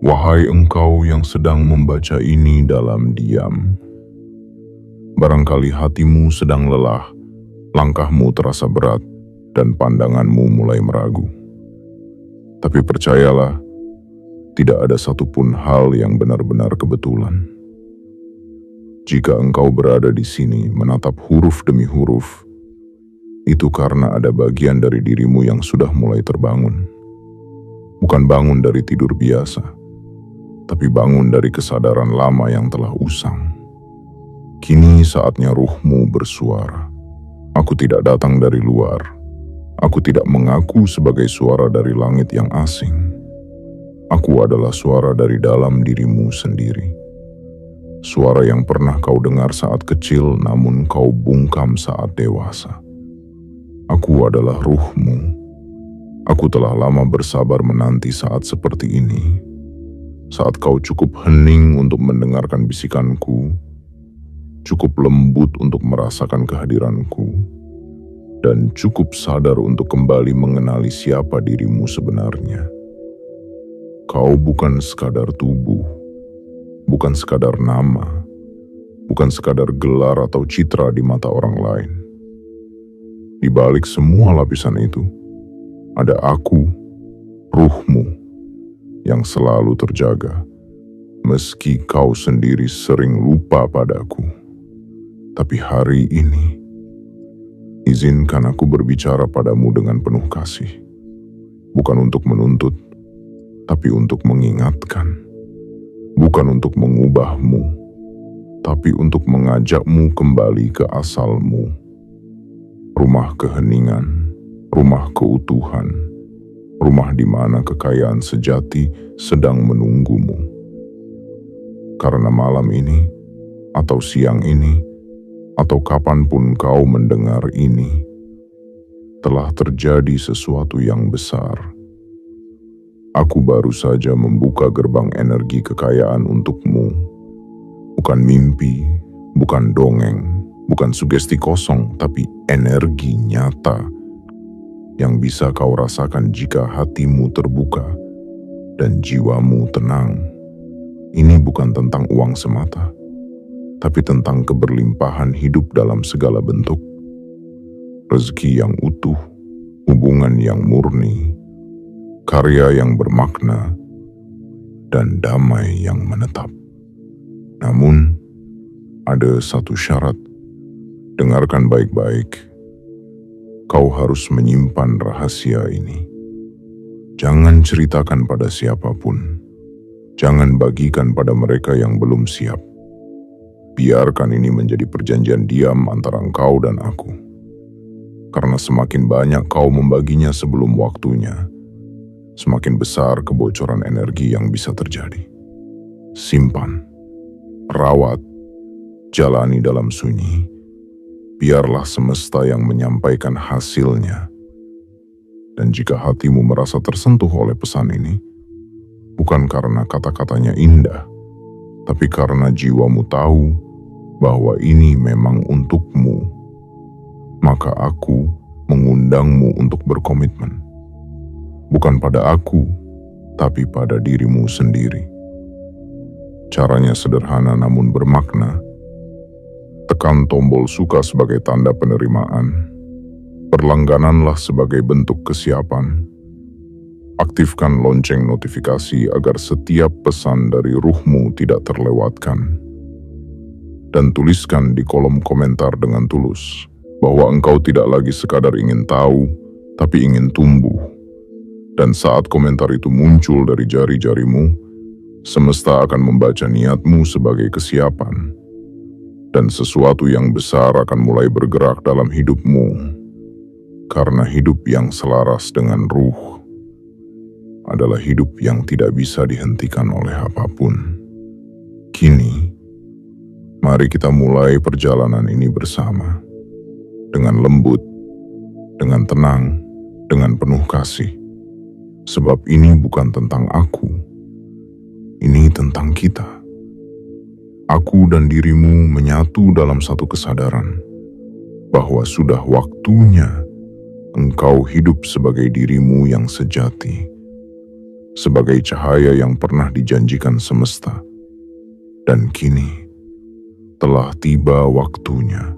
Wahai engkau yang sedang membaca ini dalam diam, barangkali hatimu sedang lelah, langkahmu terasa berat, dan pandanganmu mulai meragu. Tapi percayalah, tidak ada satupun hal yang benar-benar kebetulan. Jika engkau berada di sini menatap huruf demi huruf, itu karena ada bagian dari dirimu yang sudah mulai terbangun. Bukan bangun dari tidur biasa, tapi bangun dari kesadaran lama yang telah usang. Kini saatnya ruhmu bersuara. Aku tidak datang dari luar. Aku tidak mengaku sebagai suara dari langit yang asing. Aku adalah suara dari dalam dirimu sendiri. Suara yang pernah kau dengar saat kecil namun kau bungkam saat dewasa. Aku adalah ruhmu. Aku telah lama bersabar menanti saat seperti ini. Saat kau cukup hening untuk mendengarkan bisikanku, cukup lembut untuk merasakan kehadiranku, dan cukup sadar untuk kembali mengenali siapa dirimu sebenarnya. Kau bukan sekadar tubuh, bukan sekadar nama, bukan sekadar gelar atau citra di mata orang lain. Di balik semua lapisan itu, ada aku, ruhmu, yang selalu terjaga, meski kau sendiri sering lupa padaku. Tapi hari ini, izinkan aku berbicara padamu dengan penuh kasih. Bukan untuk menuntut, tapi untuk mengingatkan. Bukan untuk mengubahmu, tapi untuk mengajakmu kembali ke asalmu. Rumah keheningan, rumah keutuhan, rumah di mana kekayaan sejati sedang menunggumu. Karena malam ini, atau siang ini, atau kapanpun kau mendengar ini, telah terjadi sesuatu yang besar. Aku baru saja membuka gerbang energi kekayaan untukmu. Bukan mimpi, bukan dongeng, bukan sugesti kosong, tapi energi nyata yang bisa kau rasakan jika hatimu terbuka dan jiwamu tenang. Ini bukan tentang uang semata, tapi tentang keberlimpahan hidup dalam segala bentuk. Rezeki yang utuh, hubungan yang murni, karya yang bermakna, dan damai yang menetap. Namun, ada satu syarat. Dengarkan baik-baik. Kau harus menyimpan rahasia ini. Jangan ceritakan pada siapapun. Jangan bagikan pada mereka yang belum siap. Biarkan ini menjadi perjanjian diam antara engkau dan aku. Karena semakin banyak kau membaginya sebelum waktunya, semakin besar kebocoran energi yang bisa terjadi. Simpan, rawat, jalani dalam sunyi. Biarlah semesta yang menyampaikan hasilnya. Dan jika hatimu merasa tersentuh oleh pesan ini, bukan karena kata-katanya indah, tapi karena jiwamu tahu bahwa ini memang untukmu, maka aku mengundangmu untuk berkomitmen. Bukan pada aku, tapi pada dirimu sendiri. Caranya sederhana namun bermakna. Tekan tombol suka sebagai tanda penerimaan. Berlanggananlah sebagai bentuk kesiapan. Aktifkan lonceng notifikasi agar setiap pesan dari ruhmu tidak terlewatkan. Dan tuliskan di kolom komentar dengan tulus bahwa engkau tidak lagi sekadar ingin tahu, tapi ingin tumbuh. Dan saat komentar itu muncul dari jari-jarimu, semesta akan membaca niatmu sebagai kesiapan. Dan sesuatu yang besar akan mulai bergerak dalam hidupmu. Karena hidup yang selaras dengan ruh adalah hidup yang tidak bisa dihentikan oleh apapun. Kini, mari kita mulai perjalanan ini bersama. Dengan lembut, dengan tenang, dengan penuh kasih. Sebab ini bukan tentang aku. Ini tentang kita. Aku dan dirimu menyatu dalam satu kesadaran bahwa sudah waktunya engkau hidup sebagai dirimu yang sejati, sebagai cahaya yang pernah dijanjikan semesta. Dan kini telah tiba waktunya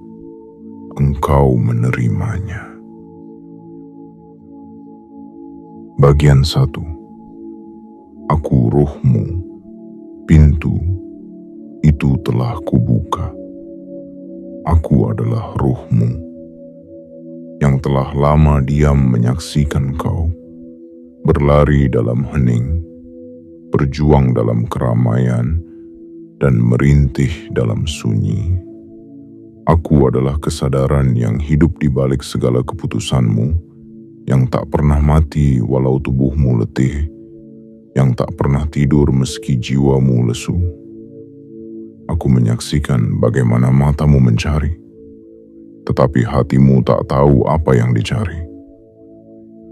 engkau menerimanya. Bagian 1. Aku ruhmu, pintu itu telah kubuka. Aku adalah ruhmu yang telah lama diam menyaksikan kau berlari dalam hening, berjuang dalam keramaian, dan merintih dalam sunyi. Aku adalah kesadaran yang hidup di balik segala keputusanmu, yang tak pernah mati walau tubuhmu letih, yang tak pernah tidur meski jiwamu lesu. Aku menyaksikan bagaimana matamu mencari, tetapi hatimu tak tahu apa yang dicari.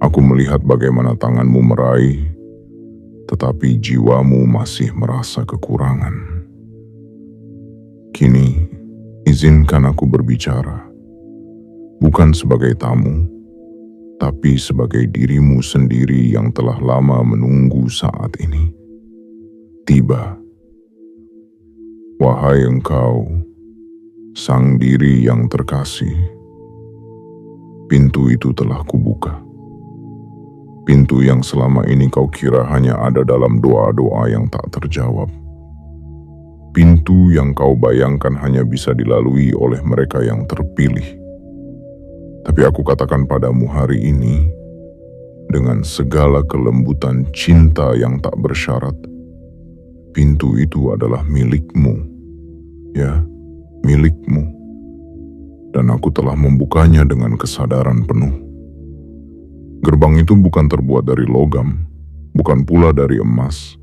Aku melihat bagaimana tanganmu meraih, tetapi jiwamu masih merasa kekurangan. Kini, izinkan aku berbicara, bukan sebagai tamu, tapi sebagai dirimu sendiri yang telah lama menunggu saat ini. Tiba. Wahai engkau, sang diri yang terkasih, pintu itu telah kubuka. Pintu yang selama ini kau kira hanya ada dalam doa-doa yang tak terjawab. Pintu yang kau bayangkan hanya bisa dilalui oleh mereka yang terpilih. Tapi aku katakan padamu hari ini, dengan segala kelembutan cinta yang tak bersyarat, pintu itu adalah milikmu. Ya, milikmu. Dan aku telah membukanya dengan kesadaran penuh. Gerbang itu bukan terbuat dari logam, bukan pula dari emas,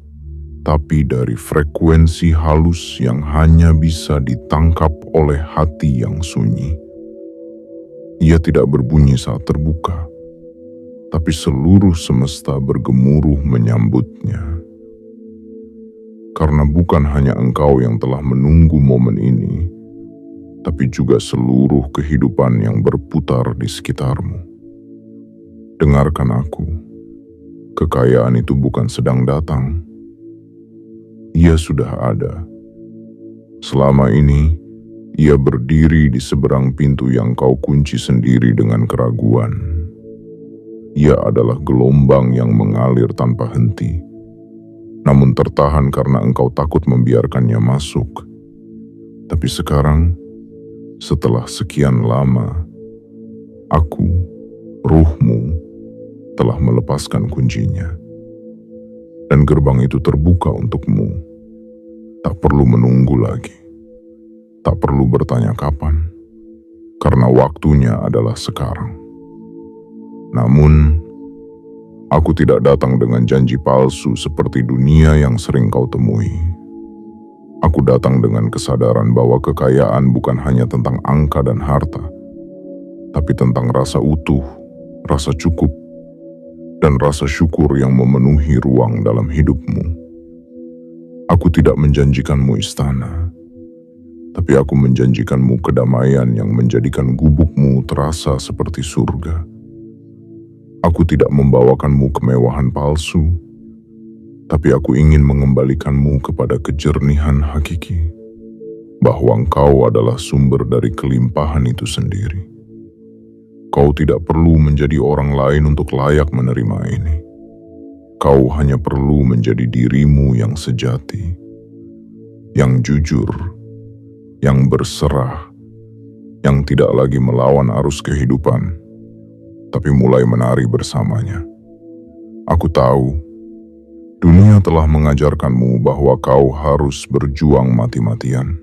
tapi dari frekuensi halus yang hanya bisa ditangkap oleh hati yang sunyi. Ia tidak berbunyi saat terbuka, tapi seluruh semesta bergemuruh menyambutnya. Karena bukan hanya engkau yang telah menunggu momen ini, tapi juga seluruh kehidupan yang berputar di sekitarmu. Dengarkan aku, kekayaan itu bukan sedang datang. Ia sudah ada. Selama ini, ia berdiri di seberang pintu yang kau kunci sendiri dengan keraguan. Ia adalah gelombang yang mengalir tanpa henti, namun tertahan karena engkau takut membiarkannya masuk. Tapi sekarang, setelah sekian lama, aku, ruhmu, telah melepaskan kuncinya. Dan gerbang itu terbuka untukmu. Tak perlu menunggu lagi. Tak perlu bertanya kapan, karena waktunya adalah sekarang. Namun, aku tidak datang dengan janji palsu seperti dunia yang sering kau temui. Aku datang dengan kesadaran bahwa kekayaan bukan hanya tentang angka dan harta, tapi tentang rasa utuh, rasa cukup, dan rasa syukur yang memenuhi ruang dalam hidupmu. Aku tidak menjanjikanmu istana, tapi aku menjanjikanmu kedamaian yang menjadikan gubukmu terasa seperti surga. Aku tidak membawakanmu kemewahan palsu, tapi aku ingin mengembalikanmu kepada kejernihan hakiki, bahwa engkau adalah sumber dari kelimpahan itu sendiri. Kau tidak perlu menjadi orang lain untuk layak menerima ini. Kau hanya perlu menjadi dirimu yang sejati, yang jujur, yang berserah, yang tidak lagi melawan arus kehidupan, tapi mulai menari bersamanya. Aku tahu, dunia telah mengajarkanmu bahwa kau harus berjuang mati-matian,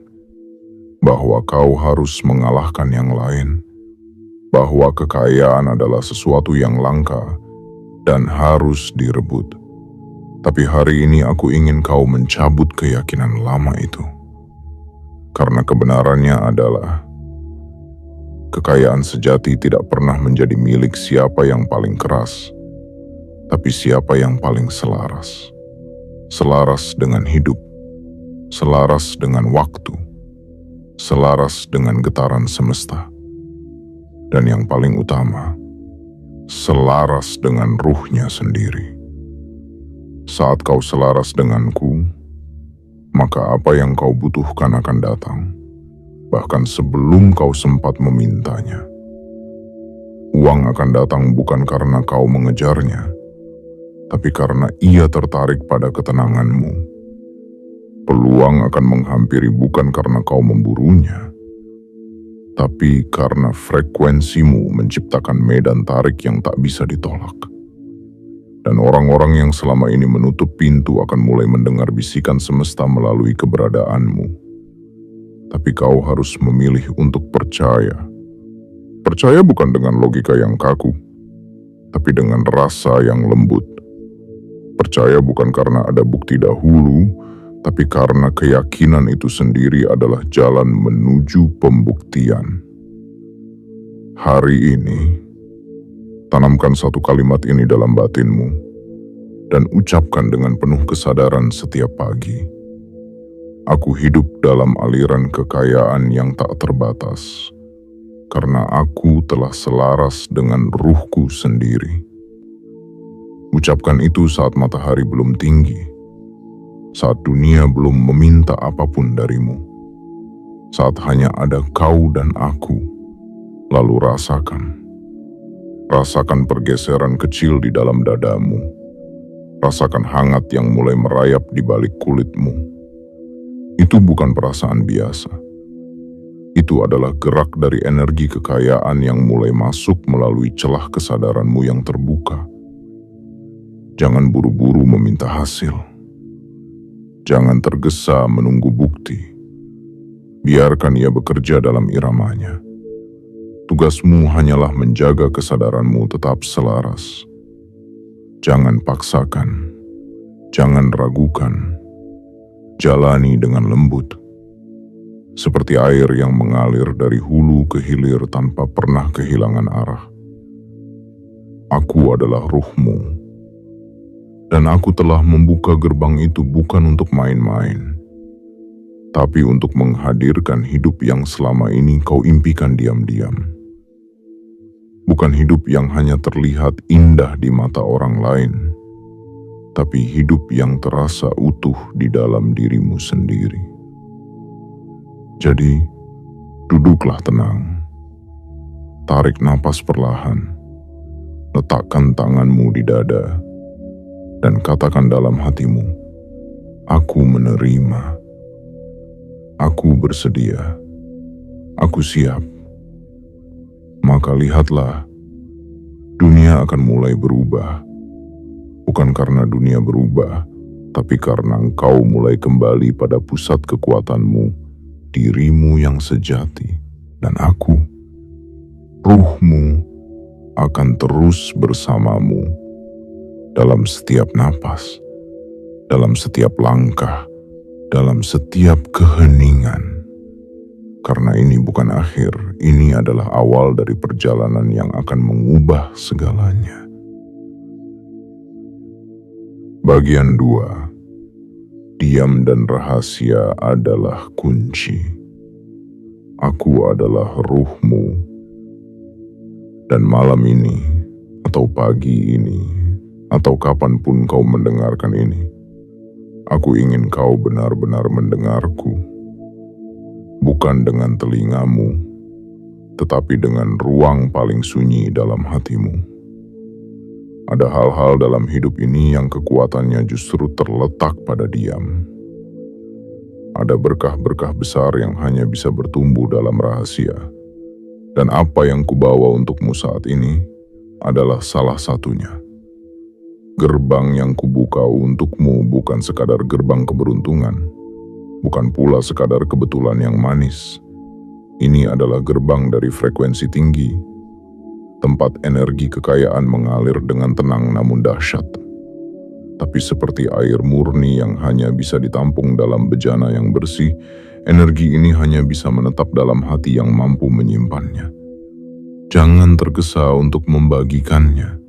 bahwa kau harus mengalahkan yang lain, bahwa kekayaan adalah sesuatu yang langka dan harus direbut. Tapi hari ini aku ingin kau mencabut keyakinan lama itu. Karena kebenarannya adalah, kekayaan sejati tidak pernah menjadi milik siapa yang paling keras, tapi siapa yang paling selaras. Selaras dengan hidup, selaras dengan waktu, selaras dengan getaran semesta. Dan yang paling utama, selaras dengan ruhnya sendiri. Saat kau selaras denganku, maka apa yang kau butuhkan akan datang, bahkan sebelum kau sempat memintanya. Uang akan datang bukan karena kau mengejarnya, tapi karena ia tertarik pada ketenanganmu. Peluang akan menghampiri bukan karena kau memburunya, tapi karena frekuensimu menciptakan medan tarik yang tak bisa ditolak. Dan orang-orang yang selama ini menutup pintu akan mulai mendengar bisikan semesta melalui keberadaanmu. Tapi kau harus memilih untuk percaya. Percaya bukan dengan logika yang kaku, tapi dengan rasa yang lembut. Percaya bukan karena ada bukti dahulu, tapi karena keyakinan itu sendiri adalah jalan menuju pembuktian. Hari ini, tanamkan satu kalimat ini dalam batinmu, dan ucapkan dengan penuh kesadaran setiap pagi. Aku hidup dalam aliran kekayaan yang tak terbatas, karena aku telah selaras dengan ruhku sendiri. Ucapkan itu saat matahari belum tinggi, saat dunia belum meminta apapun darimu, saat hanya ada kau dan aku. Lalu rasakan pergeseran kecil di dalam dadamu, rasakan hangat yang mulai merayap di balik kulitmu. Itu bukan perasaan biasa, itu adalah gerak dari energi kekayaan yang mulai masuk melalui celah kesadaranmu yang terbuka. Jangan buru-buru meminta hasil. Jangan tergesa menunggu bukti. Biarkan ia bekerja dalam iramanya. Tugasmu hanyalah menjaga kesadaranmu tetap selaras. Jangan paksakan. Jangan ragukan. Jalani dengan lembut. Seperti air yang mengalir dari hulu ke hilir tanpa pernah kehilangan arah. Aku adalah ruhmu. Dan aku telah membuka gerbang itu bukan untuk main-main, tapi untuk menghadirkan hidup yang selama ini kau impikan diam-diam. Bukan hidup yang hanya terlihat indah di mata orang lain, tapi hidup yang terasa utuh di dalam dirimu sendiri. Jadi, duduklah tenang, tarik napas perlahan, letakkan tanganmu di dada, dan katakan dalam hatimu, aku menerima, aku bersedia, aku siap. Maka lihatlah, dunia akan mulai berubah. Bukan karena dunia berubah, tapi karena engkau mulai kembali pada pusat kekuatanmu, dirimu yang sejati, dan aku, ruhmu, akan terus bersamamu. Dalam setiap napas, dalam setiap langkah, dalam setiap keheningan. Karena ini bukan akhir, ini adalah awal dari perjalanan yang akan mengubah segalanya. Bagian 2. Diam dan rahasia adalah kunci. Aku adalah ruhmu. Dan malam ini, atau pagi ini, atau kapanpun kau mendengarkan ini, aku ingin kau benar-benar mendengarku. Bukan dengan telingamu, tetapi dengan ruang paling sunyi dalam hatimu. Ada hal-hal dalam hidup ini yang kekuatannya justru terletak pada diam. Ada berkah-berkah besar yang hanya bisa bertumbuh dalam rahasia. Dan apa yang kubawa untukmu saat ini adalah salah satunya. Gerbang yang kubuka untukmu bukan sekadar gerbang keberuntungan, bukan pula sekadar kebetulan yang manis. Ini adalah gerbang dari frekuensi tinggi, tempat energi kekayaan mengalir dengan tenang namun dahsyat. Tapi seperti air murni yang hanya bisa ditampung dalam bejana yang bersih, energi ini hanya bisa menetap dalam hati yang mampu menyimpannya. Jangan tergesa untuk membagikannya.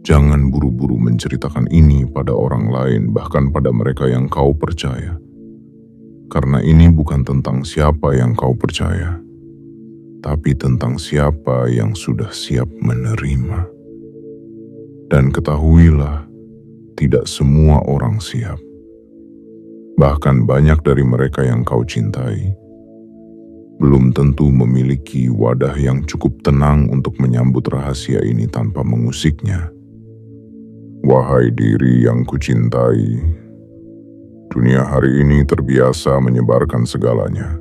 Jangan buru-buru menceritakan ini pada orang lain, bahkan pada mereka yang kau percaya. Karena ini bukan tentang siapa yang kau percaya, tapi tentang siapa yang sudah siap menerima. Dan ketahuilah, tidak semua orang siap. Bahkan banyak dari mereka yang kau cintai belum tentu memiliki wadah yang cukup tenang untuk menyambut rahasia ini tanpa mengusiknya. Wahai diri yang kucintai, dunia hari ini terbiasa menyebarkan segalanya.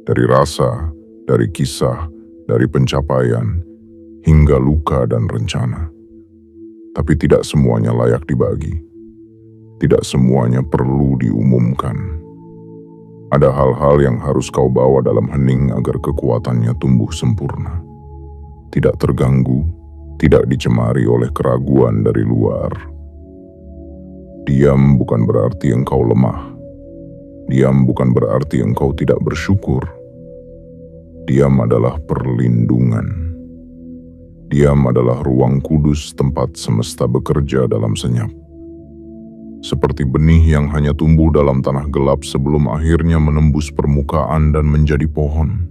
Dari rasa, dari kisah, dari pencapaian, hingga luka dan rencana. Tapi tidak semuanya layak dibagi. Tidak semuanya perlu diumumkan. Ada hal-hal yang harus kau bawa dalam hening agar kekuatannya tumbuh sempurna. Tidak terganggu, tidak dicemari oleh keraguan dari luar. Diam bukan berarti engkau lemah. Diam bukan berarti engkau tidak bersyukur. Diam adalah perlindungan. Diam adalah ruang kudus tempat semesta bekerja dalam senyap. Seperti benih yang hanya tumbuh dalam tanah gelap sebelum akhirnya menembus permukaan dan menjadi pohon.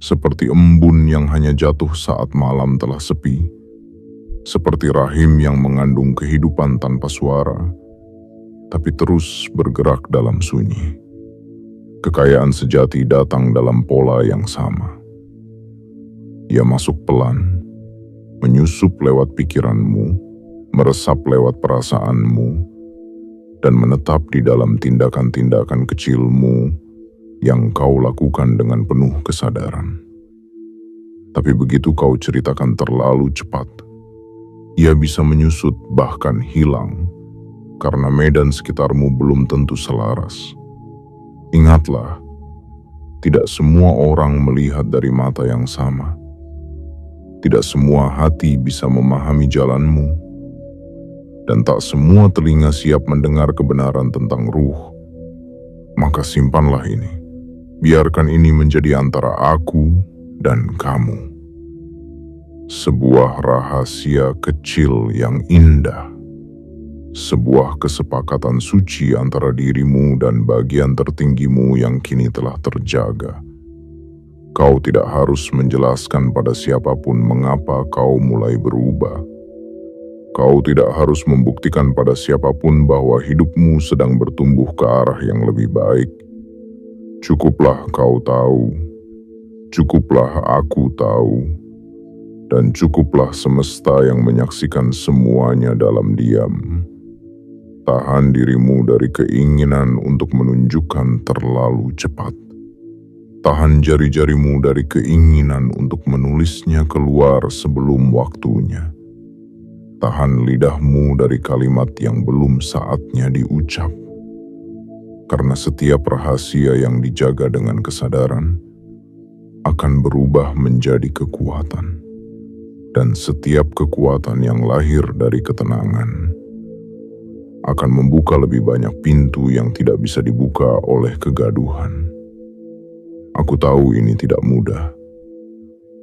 Seperti embun yang hanya jatuh saat malam telah sepi. Seperti rahim yang mengandung kehidupan tanpa suara, tapi terus bergerak dalam sunyi. Kekayaan sejati datang dalam pola yang sama. Ia masuk pelan, menyusup lewat pikiranmu, meresap lewat perasaanmu, dan menetap di dalam tindakan-tindakan kecilmu yang kau lakukan dengan penuh kesadaran. Tapi begitu kau ceritakan terlalu cepat, ia bisa menyusut bahkan hilang, karena medan sekitarmu belum tentu selaras. Ingatlah, tidak semua orang melihat dari mata yang sama. Tidak semua hati bisa memahami jalanmu. Dan tak semua telinga siap mendengar kebenaran tentang ruh. Maka simpanlah ini. Biarkan ini menjadi antara aku dan kamu. Sebuah rahasia kecil yang indah. Sebuah kesepakatan suci antara dirimu dan bagian tertinggimu yang kini telah terjaga. Kau tidak harus menjelaskan pada siapapun mengapa kau mulai berubah. Kau tidak harus membuktikan pada siapapun bahwa hidupmu sedang bertumbuh ke arah yang lebih baik. Cukuplah kau tahu, cukuplah aku tahu, dan cukuplah semesta yang menyaksikan semuanya dalam diam. Tahan dirimu dari keinginan untuk menunjukkan terlalu cepat. Tahan jari-jarimu dari keinginan untuk menulisnya keluar sebelum waktunya. Tahan lidahmu dari kalimat yang belum saatnya diucap. Karena setiap rahasia yang dijaga dengan kesadaran akan berubah menjadi kekuatan. Dan setiap kekuatan yang lahir dari ketenangan akan membuka lebih banyak pintu yang tidak bisa dibuka oleh kegaduhan. Aku tahu ini tidak mudah.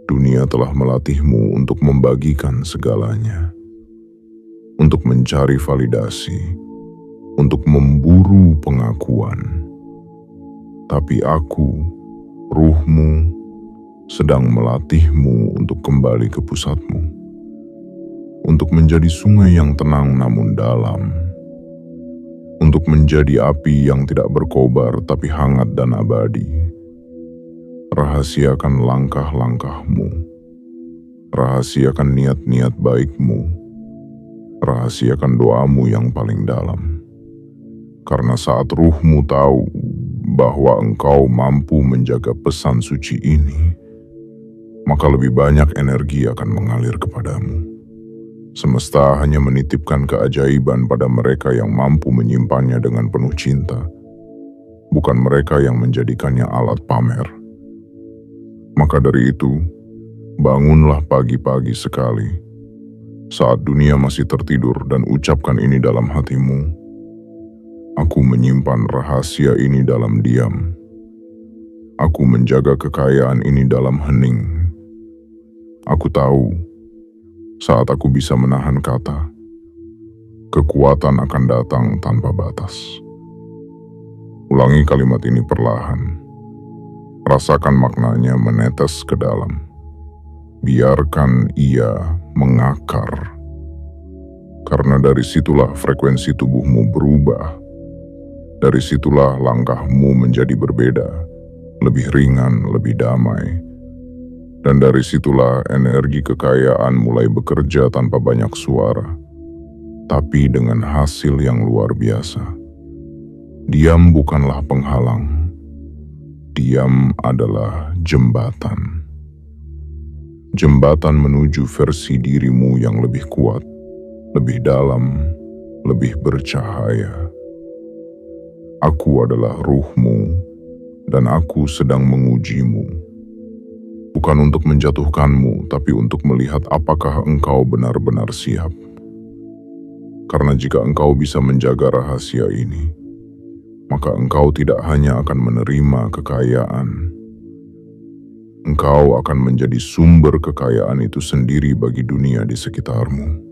Dunia telah melatihmu untuk membagikan segalanya. Untuk mencari validasi, untuk memburu pengakuan. Tapi aku, ruhmu, sedang melatihmu untuk kembali ke pusatmu. Untuk menjadi sungai yang tenang namun dalam. Untuk menjadi api yang tidak berkobar tapi hangat dan abadi. Rahasiakan langkah-langkahmu. Rahasiakan niat-niat baikmu. Rahasiakan doamu yang paling dalam. Karena saat ruhmu tahu bahwa engkau mampu menjaga pesan suci ini, maka lebih banyak energi akan mengalir kepadamu. Semesta hanya menitipkan keajaiban pada mereka yang mampu menyimpannya dengan penuh cinta, bukan mereka yang menjadikannya alat pamer. Maka dari itu, bangunlah pagi-pagi sekali, saat dunia masih tertidur, dan ucapkan ini dalam hatimu. Aku menyimpan rahasia ini dalam diam. Aku menjaga kekayaan ini dalam hening. Aku tahu, saat aku bisa menahan kata, kekuatan akan datang tanpa batas. Ulangi kalimat ini perlahan. Rasakan maknanya menetes ke dalam. Biarkan ia mengakar. Karena dari situlah frekuensi tubuhmu berubah. Dari situlah langkahmu menjadi berbeda, lebih ringan, lebih damai. Dan dari situlah energi kekayaan mulai bekerja tanpa banyak suara, tapi dengan hasil yang luar biasa. Diam bukanlah penghalang. Diam adalah jembatan. Jembatan menuju versi dirimu yang lebih kuat, lebih dalam, lebih bercahaya. Aku adalah ruhmu, dan aku sedang mengujimu. Bukan untuk menjatuhkanmu, tapi untuk melihat apakah engkau benar-benar siap. Karena jika engkau bisa menjaga rahasia ini, maka engkau tidak hanya akan menerima kekayaan, engkau akan menjadi sumber kekayaan itu sendiri bagi dunia di sekitarmu.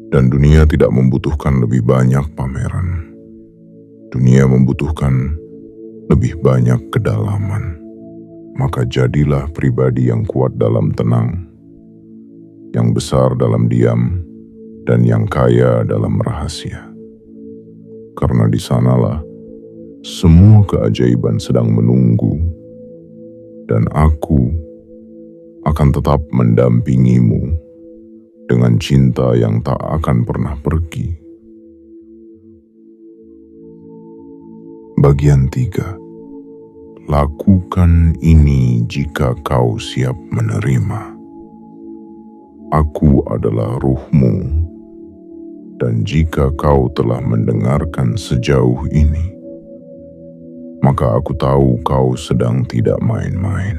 Dan dunia tidak membutuhkan lebih banyak pameran. Dunia membutuhkan lebih banyak kedalaman. Maka jadilah pribadi yang kuat dalam tenang, yang besar dalam diam, dan yang kaya dalam rahasia. Karena di sanalah semua keajaiban sedang menunggu, dan aku akan tetap mendampingimu dengan cinta yang tak akan pernah pergi. Bagian 3. Lakukan ini jika kau siap menerima. Aku adalah ruhmu, dan jika kau telah mendengarkan sejauh ini, maka aku tahu kau sedang tidak main-main.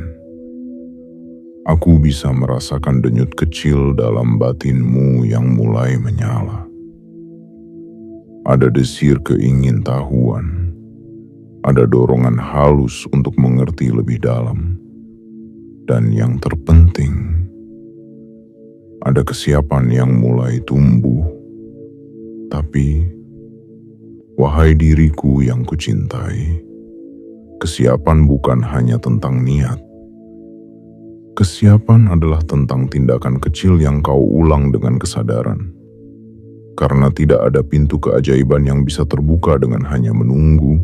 Aku bisa merasakan denyut kecil dalam batinmu yang mulai menyala. Ada desir keingintahuan, ada dorongan halus untuk mengerti lebih dalam, dan yang terpenting, ada kesiapan yang mulai tumbuh. Tapi, wahai diriku yang kucintai, kesiapan bukan hanya tentang niat. Kesiapan adalah tentang tindakan kecil yang kau ulang dengan kesadaran. Karena tidak ada pintu keajaiban yang bisa terbuka dengan hanya menunggu.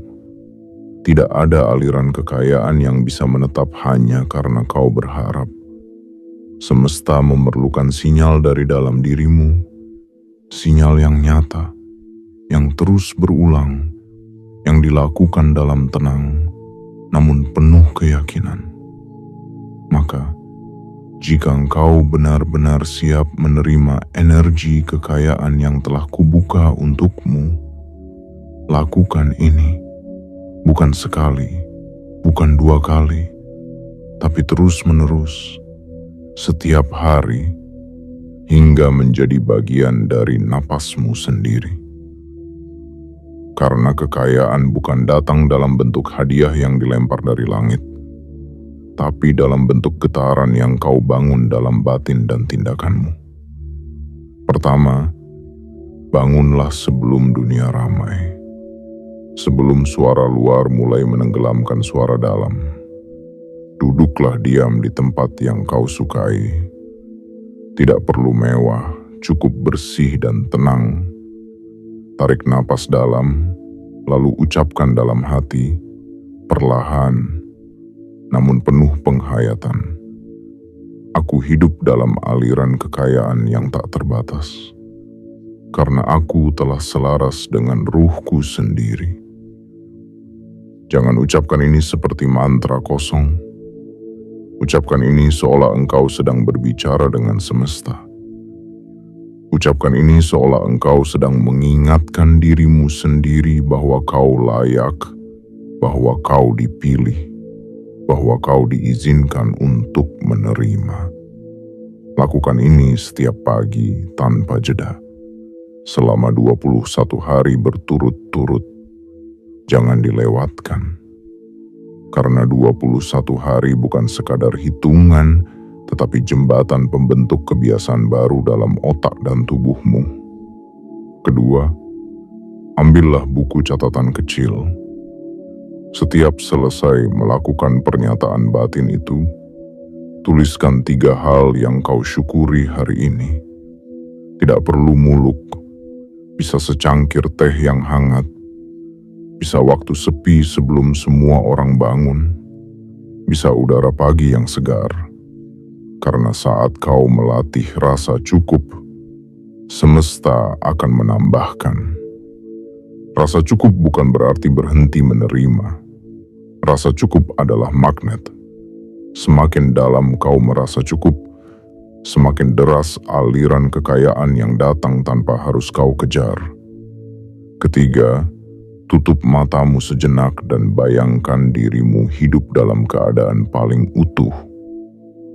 Tidak ada aliran kekayaan yang bisa menetap hanya karena kau berharap. Semesta memerlukan sinyal dari dalam dirimu. Sinyal yang nyata, yang terus berulang, yang dilakukan dalam tenang, namun penuh keyakinan. Maka, jika engkau benar-benar siap menerima energi kekayaan yang telah kubuka untukmu, lakukan ini. Bukan sekali, bukan 2 kali, tapi terus-menerus, setiap hari, hingga menjadi bagian dari napasmu sendiri. Karena kekayaan bukan datang dalam bentuk hadiah yang dilempar dari langit, tapi dalam bentuk getaran yang kau bangun dalam batin dan tindakanmu. Pertama, bangunlah sebelum dunia ramai. Sebelum suara luar mulai menenggelamkan suara dalam. Duduklah diam di tempat yang kau sukai. Tidak perlu mewah, cukup bersih dan tenang. Tarik napas dalam, lalu ucapkan dalam hati, perlahan, namun penuh penghayatan. Aku hidup dalam aliran kekayaan yang tak terbatas. Karena aku telah selaras dengan ruhku sendiri. Jangan ucapkan ini seperti mantra kosong. Ucapkan ini seolah engkau sedang berbicara dengan semesta. Ucapkan ini seolah engkau sedang mengingatkan dirimu sendiri bahwa kau layak, bahwa kau dipilih, bahwa kau diizinkan untuk menerima. Lakukan ini setiap pagi tanpa jeda. Selama 21 hari berturut-turut. Jangan dilewatkan. Karena 21 hari bukan sekadar hitungan, tetapi jembatan pembentuk kebiasaan baru dalam otak dan tubuhmu. Kedua, ambillah buku catatan kecil. Setiap selesai melakukan pernyataan batin itu, tuliskan 3 hal yang kau syukuri hari ini. Tidak perlu muluk, bisa secangkir teh yang hangat, bisa waktu sepi sebelum semua orang bangun, bisa udara pagi yang segar. Karena saat kau melatih rasa cukup, semesta akan menambahkan. Rasa cukup bukan berarti berhenti menerima. Rasa cukup adalah magnet. Semakin dalam kau merasa cukup, semakin deras aliran kekayaan yang datang tanpa harus kau kejar. Ketiga, tutup matamu sejenak dan bayangkan dirimu hidup dalam keadaan paling utuh.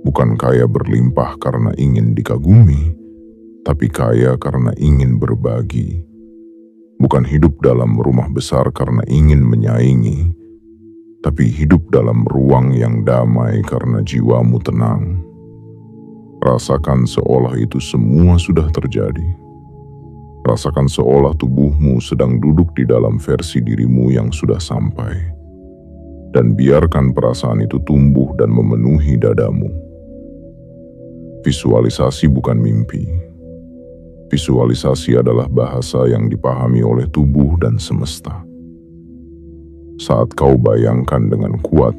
Bukan kaya berlimpah karena ingin dikagumi, tapi kaya karena ingin berbagi. Bukan hidup dalam rumah besar karena ingin menyaingi, tapi hidup dalam ruang yang damai karena jiwamu tenang. Rasakan seolah itu semua sudah terjadi. Rasakan seolah tubuhmu sedang duduk di dalam versi dirimu yang sudah sampai. Dan biarkan perasaan itu tumbuh dan memenuhi dadamu. Visualisasi bukan mimpi. Visualisasi adalah bahasa yang dipahami oleh tubuh dan semesta. Saat kau bayangkan dengan kuat,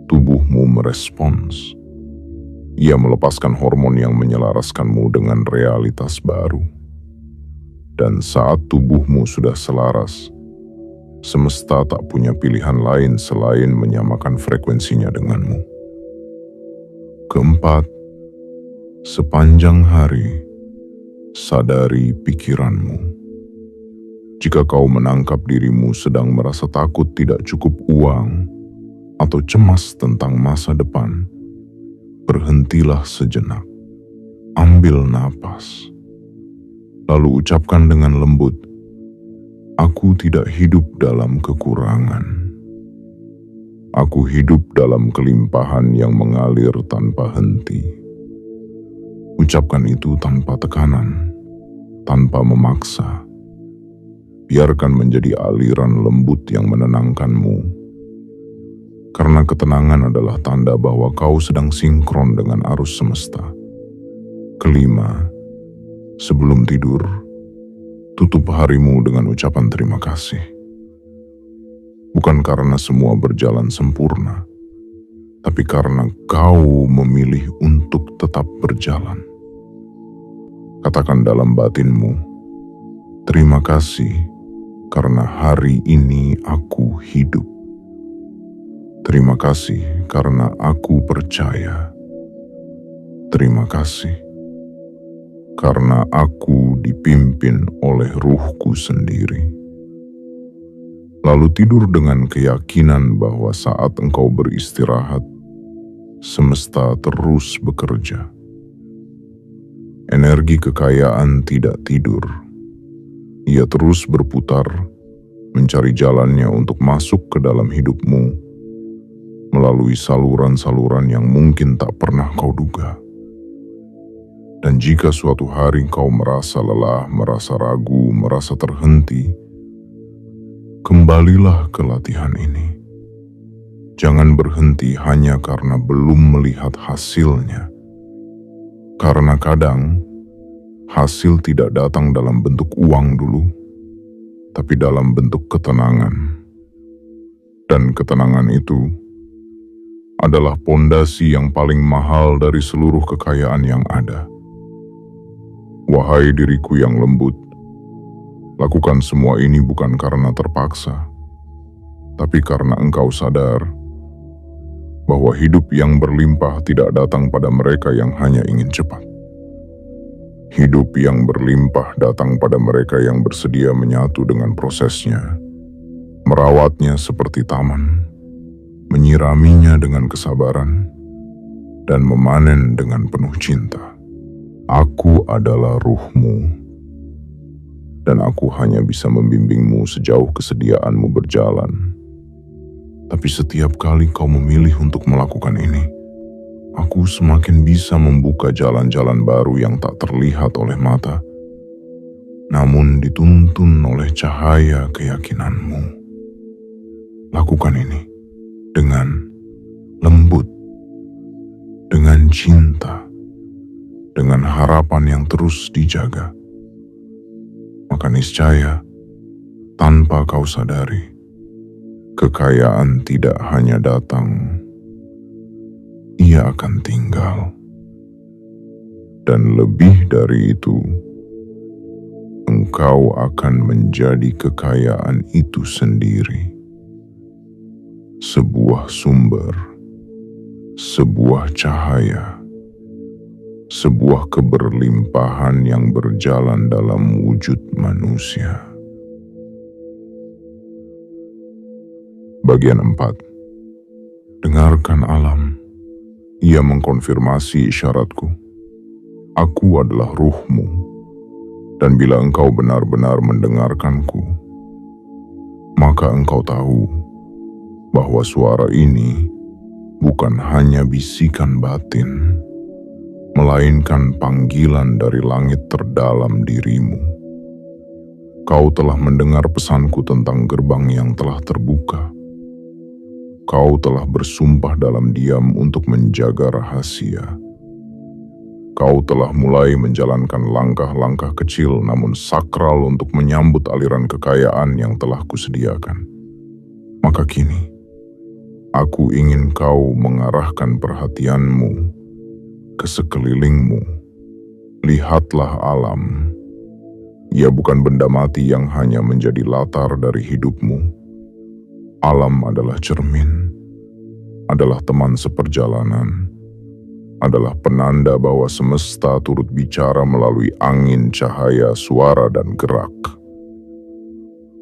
tubuhmu merespons. Ia melepaskan hormon yang menyelaraskanmu dengan realitas baru. Dan saat tubuhmu sudah selaras, semesta tak punya pilihan lain selain menyamakan frekuensinya denganmu. Keempat, sepanjang hari, sadari pikiranmu. Jika kau menangkap dirimu sedang merasa takut tidak cukup uang atau cemas tentang masa depan, berhentilah sejenak, ambil napas, lalu ucapkan dengan lembut, "Aku tidak hidup dalam kekurangan. Aku hidup dalam kelimpahan yang mengalir tanpa henti." Ucapkan itu tanpa tekanan, tanpa memaksa. Biarkan menjadi aliran lembut yang menenangkanmu. Karena ketenangan adalah tanda bahwa kau sedang sinkron dengan arus semesta. Kelima, sebelum tidur, tutup harimu dengan ucapan terima kasih. Bukan karena semua berjalan sempurna, tapi karena kau memilih untuk tetap berjalan. Katakan dalam batinmu, "Terima kasih karena hari ini aku hidup. Terima kasih karena aku percaya. Terima kasih karena aku dipimpin oleh ruhku sendiri." Lalu tidur dengan keyakinan bahwa saat engkau beristirahat, semesta terus bekerja. Energi kekayaan tidak tidur. Ia terus berputar, mencari jalannya untuk masuk ke dalam hidupmu, melalui saluran-saluran yang mungkin tak pernah kau duga. Dan jika suatu hari kau merasa lelah, merasa ragu, merasa terhenti, kembalilah ke latihan ini. Jangan berhenti hanya karena belum melihat hasilnya. Karena kadang, hasil tidak datang dalam bentuk uang dulu, tapi dalam bentuk ketenangan. Dan ketenangan itu adalah pondasi yang paling mahal dari seluruh kekayaan yang ada. Wahai diriku yang lembut, lakukan semua ini bukan karena terpaksa, tapi karena engkau sadar bahwa hidup yang berlimpah tidak datang pada mereka yang hanya ingin cepat. Hidup yang berlimpah datang pada mereka yang bersedia menyatu dengan prosesnya, merawatnya seperti taman, menyiraminya dengan kesabaran, dan memanen dengan penuh cinta. Aku adalah ruhmu, dan aku hanya bisa membimbingmu sejauh kesediaanmu berjalan. Tapi setiap kali kau memilih untuk melakukan ini, aku semakin bisa membuka jalan-jalan baru yang tak terlihat oleh mata, namun dituntun oleh cahaya keyakinanmu. Lakukan ini dengan lembut, dengan cinta, dengan harapan yang terus dijaga. maka niscaya, tanpa kau sadari, kekayaan tidak hanya datang, ia akan tinggal. Dan lebih dari itu, engkau akan menjadi kekayaan itu sendiri. Sebuah sumber, sebuah cahaya, sebuah keberlimpahan yang berjalan dalam wujud manusia. Bagian 4. Dengarkan alam. Ia mengkonfirmasi isyaratku. Aku adalah ruhmu, dan bila engkau benar-benar mendengarkanku, maka engkau tahu bahwa suara ini bukan hanya bisikan batin, melainkan panggilan dari langit terdalam dirimu. Kau telah mendengar pesanku tentang gerbang yang telah terbuka. Kau telah bersumpah dalam diam untuk menjaga rahasia. Kau telah mulai menjalankan langkah-langkah kecil namun sakral untuk menyambut aliran kekayaan yang telah kusediakan. Maka kini, aku ingin kau mengarahkan perhatianmu ke sekelilingmu. Lihatlah alam. Ia bukan benda mati yang hanya menjadi latar dari hidupmu. Alam adalah cermin, adalah teman seperjalanan, adalah penanda bahwa semesta turut bicara melalui angin, cahaya, suara, dan gerak.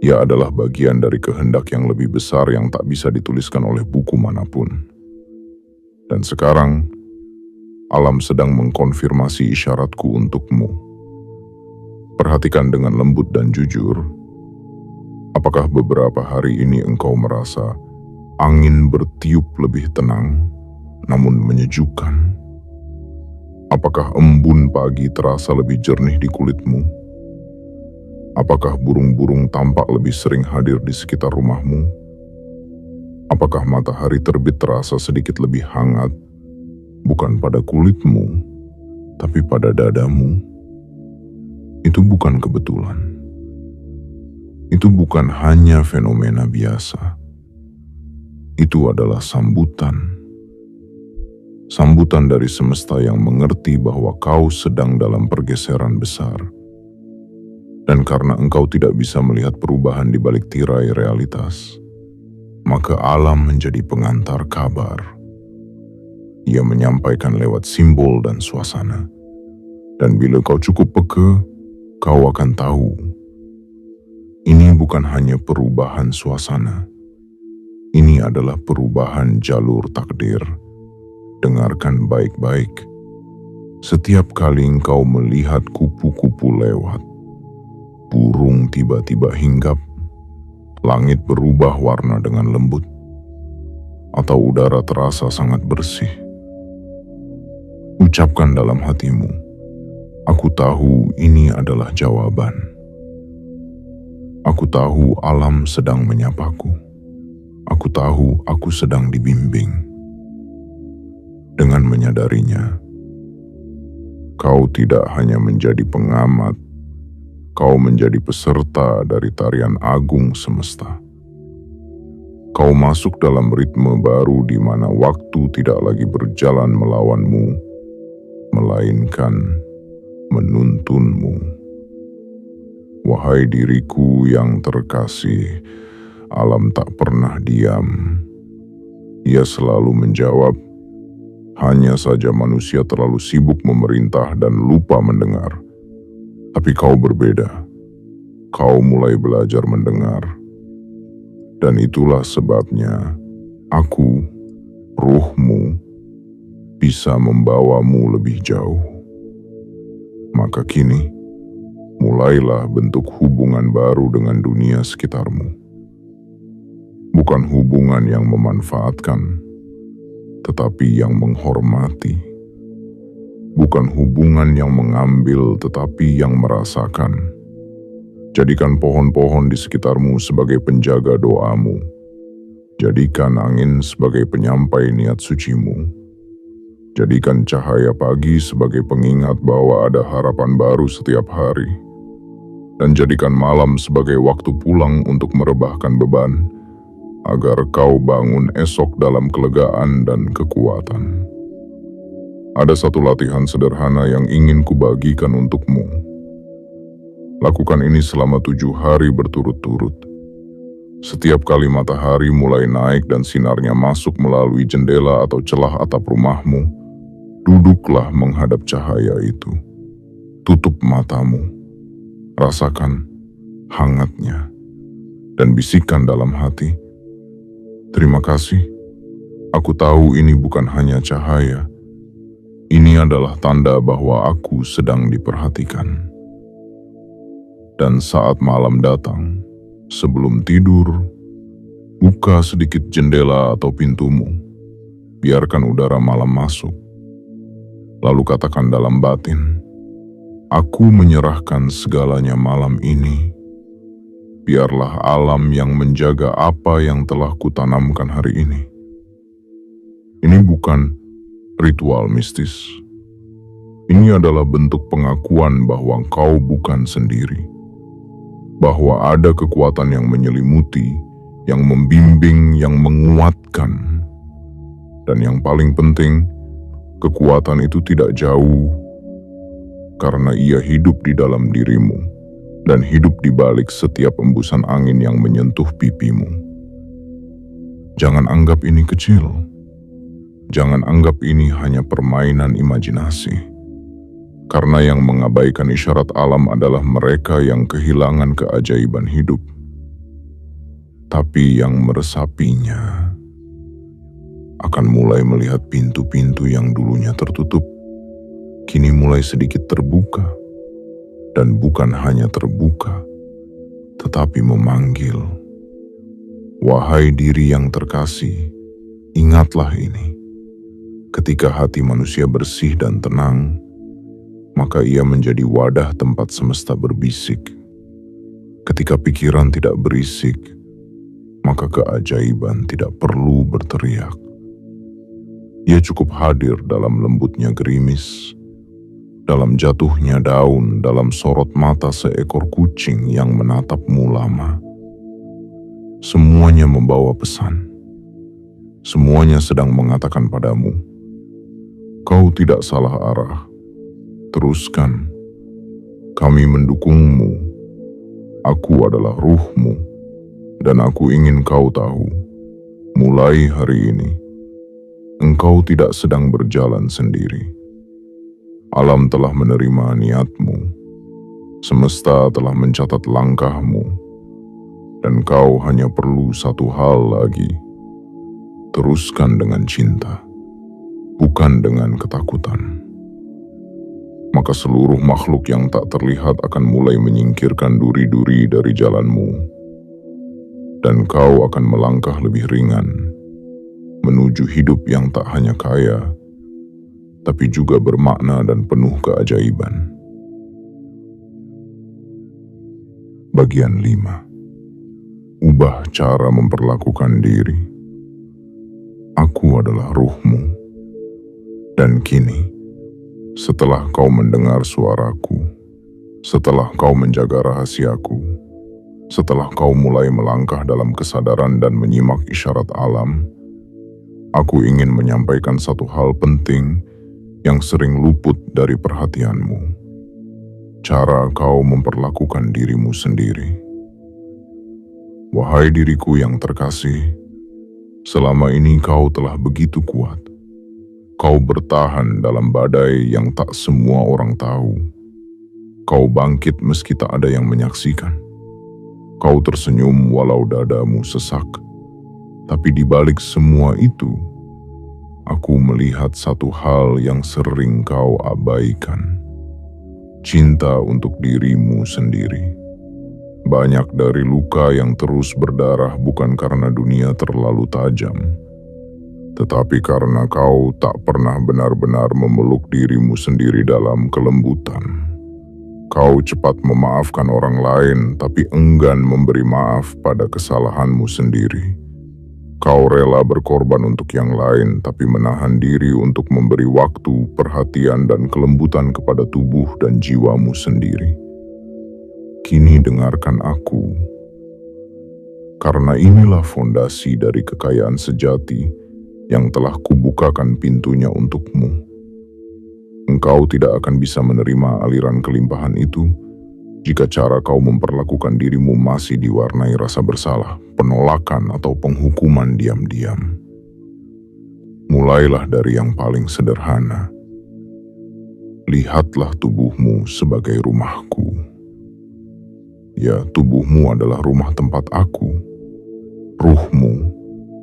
Ia adalah bagian dari kehendak yang lebih besar yang tak bisa dituliskan oleh buku manapun. Dan sekarang, alam sedang mengkonfirmasi isyaratku untukmu. Perhatikan dengan lembut dan jujur. Apakah beberapa hari ini engkau merasa angin bertiup lebih tenang, namun menyejukkan? Apakah embun pagi terasa lebih jernih di kulitmu? Apakah burung-burung tampak lebih sering hadir di sekitar rumahmu? Apakah matahari terbit terasa sedikit lebih hangat, bukan pada kulitmu, tapi pada dadamu? Itu bukan kebetulan. Itu bukan hanya fenomena biasa. Itu adalah sambutan. Sambutan dari semesta yang mengerti bahwa kau sedang dalam pergeseran besar. Dan karena engkau tidak bisa melihat perubahan di balik tirai realitas, maka alam menjadi pengantar kabar. Ia menyampaikan lewat simbol dan suasana. Dan bila kau cukup peka, kau akan tahu. Ini bukan hanya perubahan suasana. Ini adalah perubahan jalur takdir. Dengarkan baik-baik. Setiap kali engkau melihat kupu-kupu lewat, burung tiba-tiba hinggap, langit berubah warna dengan lembut, atau udara terasa sangat bersih, ucapkan dalam hatimu, aku tahu ini adalah jawaban. Aku tahu alam sedang menyapaku. Aku tahu aku sedang dibimbing. Dengan menyadarinya, kau tidak hanya menjadi pengamat, kau menjadi peserta dari tarian agung semesta. Kau masuk dalam ritme baru di mana waktu tidak lagi berjalan melawanmu, melainkan menuntunmu. Wahai diriku yang terkasih, alam tak pernah diam. Ia selalu menjawab. Hanya saja manusia terlalu sibuk memerintah dan lupa mendengar. Tapi kau berbeda. Kau mulai belajar mendengar. Dan itulah sebabnya aku, ruhmu, bisa membawamu lebih jauh. Maka kini, mulailah bentuk hubungan baru dengan dunia sekitarmu. Bukan hubungan yang memanfaatkan, tetapi yang menghormati. Bukan hubungan yang mengambil, tetapi yang merasakan. Jadikan pohon-pohon di sekitarmu sebagai penjaga doamu. Jadikan angin sebagai penyampai niat sucimu. Jadikan cahaya pagi sebagai pengingat bahwa ada harapan baru setiap hari. dan jadikan malam sebagai waktu pulang untuk merebahkan beban, agar kau bangun esok dalam kelegaan dan kekuatan. Ada satu latihan sederhana yang ingin kubagikan untukmu. Lakukan ini selama 7 hari berturut-turut. Setiap kali matahari mulai naik dan sinarnya masuk melalui jendela atau celah atap rumahmu, duduklah menghadap cahaya itu. Tutup matamu, rasakan hangatnya, dan bisikkan dalam hati, "Terima kasih, aku tahu ini bukan hanya cahaya. Ini adalah tanda bahwa aku sedang diperhatikan." Dan saat malam datang, sebelum tidur, buka sedikit jendela atau pintumu. Biarkan udara malam masuk. Lalu katakan dalam batin, "Aku menyerahkan segalanya malam ini. Biarlah alam yang menjaga apa yang telah kutanamkan hari ini." Ini bukan ritual mistis. Ini adalah bentuk pengakuan bahwa kau bukan sendiri. Bahwa ada kekuatan yang menyelimuti, yang membimbing, yang menguatkan. Dan yang paling penting, kekuatan itu tidak jauh, karena ia hidup di dalam dirimu, dan hidup di balik setiap embusan angin yang menyentuh pipimu. Jangan anggap ini kecil. Jangan anggap ini hanya permainan imajinasi. Karena yang mengabaikan isyarat alam adalah mereka yang kehilangan keajaiban hidup. Tapi yang meresapinya akan mulai melihat pintu-pintu yang dulunya tertutup, kini mulai sedikit terbuka. Dan bukan hanya terbuka, tetapi memanggil. Wahai diri yang terkasih, ingatlah ini. Ketika hati manusia bersih dan tenang, maka ia menjadi wadah tempat semesta berbisik. Ketika pikiran tidak berisik, maka keajaiban tidak perlu berteriak. Ia cukup hadir dalam lembutnya gerimis, dalam jatuhnya daun, dalam sorot mata seekor kucing yang menatapmu lama. Semuanya membawa pesan. Semuanya sedang mengatakan padamu, "Kau tidak salah arah. Teruskan, kami mendukungmu. Aku adalah ruhmu, dan aku ingin kau tahu, mulai hari ini, engkau tidak sedang berjalan sendiri. Alam telah menerima niatmu, semesta telah mencatat langkahmu, dan kau hanya perlu satu hal lagi. Teruskan dengan cinta, bukan dengan ketakutan." Maka seluruh makhluk yang tak terlihat akan mulai menyingkirkan duri-duri dari jalanmu. Dan kau akan melangkah lebih ringan, menuju hidup yang tak hanya kaya, tapi juga bermakna dan penuh keajaiban. Bagian 5. Ubah cara memperlakukan diri. Aku adalah ruhmu. Dan kini, setelah kau mendengar suaraku, setelah kau menjaga rahasiaku, setelah kau mulai melangkah dalam kesadaran dan menyimak isyarat alam, aku ingin menyampaikan satu hal penting yang sering luput dari perhatianmu. Cara kau memperlakukan dirimu sendiri. Wahai diriku yang terkasih, selama ini kau telah begitu kuat. Kau bertahan dalam badai yang tak semua orang tahu. Kau bangkit meski tak ada yang menyaksikan. Kau tersenyum walau dadamu sesak. Tapi di balik semua itu, aku melihat satu hal yang sering kau abaikan. Cinta untuk dirimu sendiri. Banyak dari luka yang terus berdarah bukan karena dunia terlalu tajam, tetapi karena kau tak pernah benar-benar memeluk dirimu sendiri dalam kelembutan. Kau cepat memaafkan orang lain, tapi enggan memberi maaf pada kesalahanmu sendiri. Kau rela berkorban untuk yang lain, tapi menahan diri untuk memberi waktu, perhatian, dan kelembutan kepada tubuh dan jiwamu sendiri. kini dengarkan aku. Karena inilah fondasi dari kekayaan sejati yang telah kubukakan pintunya untukmu. Engkau tidak akan bisa menerima aliran kelimpahan itu jika cara kau memperlakukan dirimu masih diwarnai rasa bersalah, penolakan, atau penghukuman diam-diam. Mulailah dari yang paling sederhana. Lihatlah tubuhmu sebagai rumahku. Ya, tubuhmu adalah rumah tempat aku. Ruhmu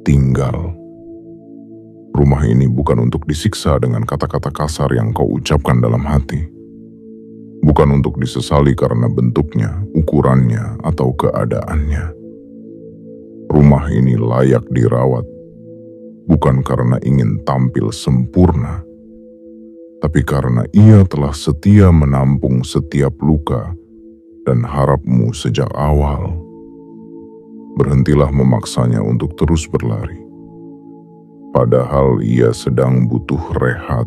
tinggal. Rumah ini bukan untuk disiksa dengan kata-kata kasar yang kau ucapkan dalam hati. Bukan untuk disesali karena bentuknya, ukurannya, atau keadaannya. Rumah ini layak dirawat, bukan karena ingin tampil sempurna, tapi karena ia telah setia menampung setiap luka dan harapmu sejak awal. Berhentilah memaksanya untuk terus berlari. Padahal ia sedang butuh rehat.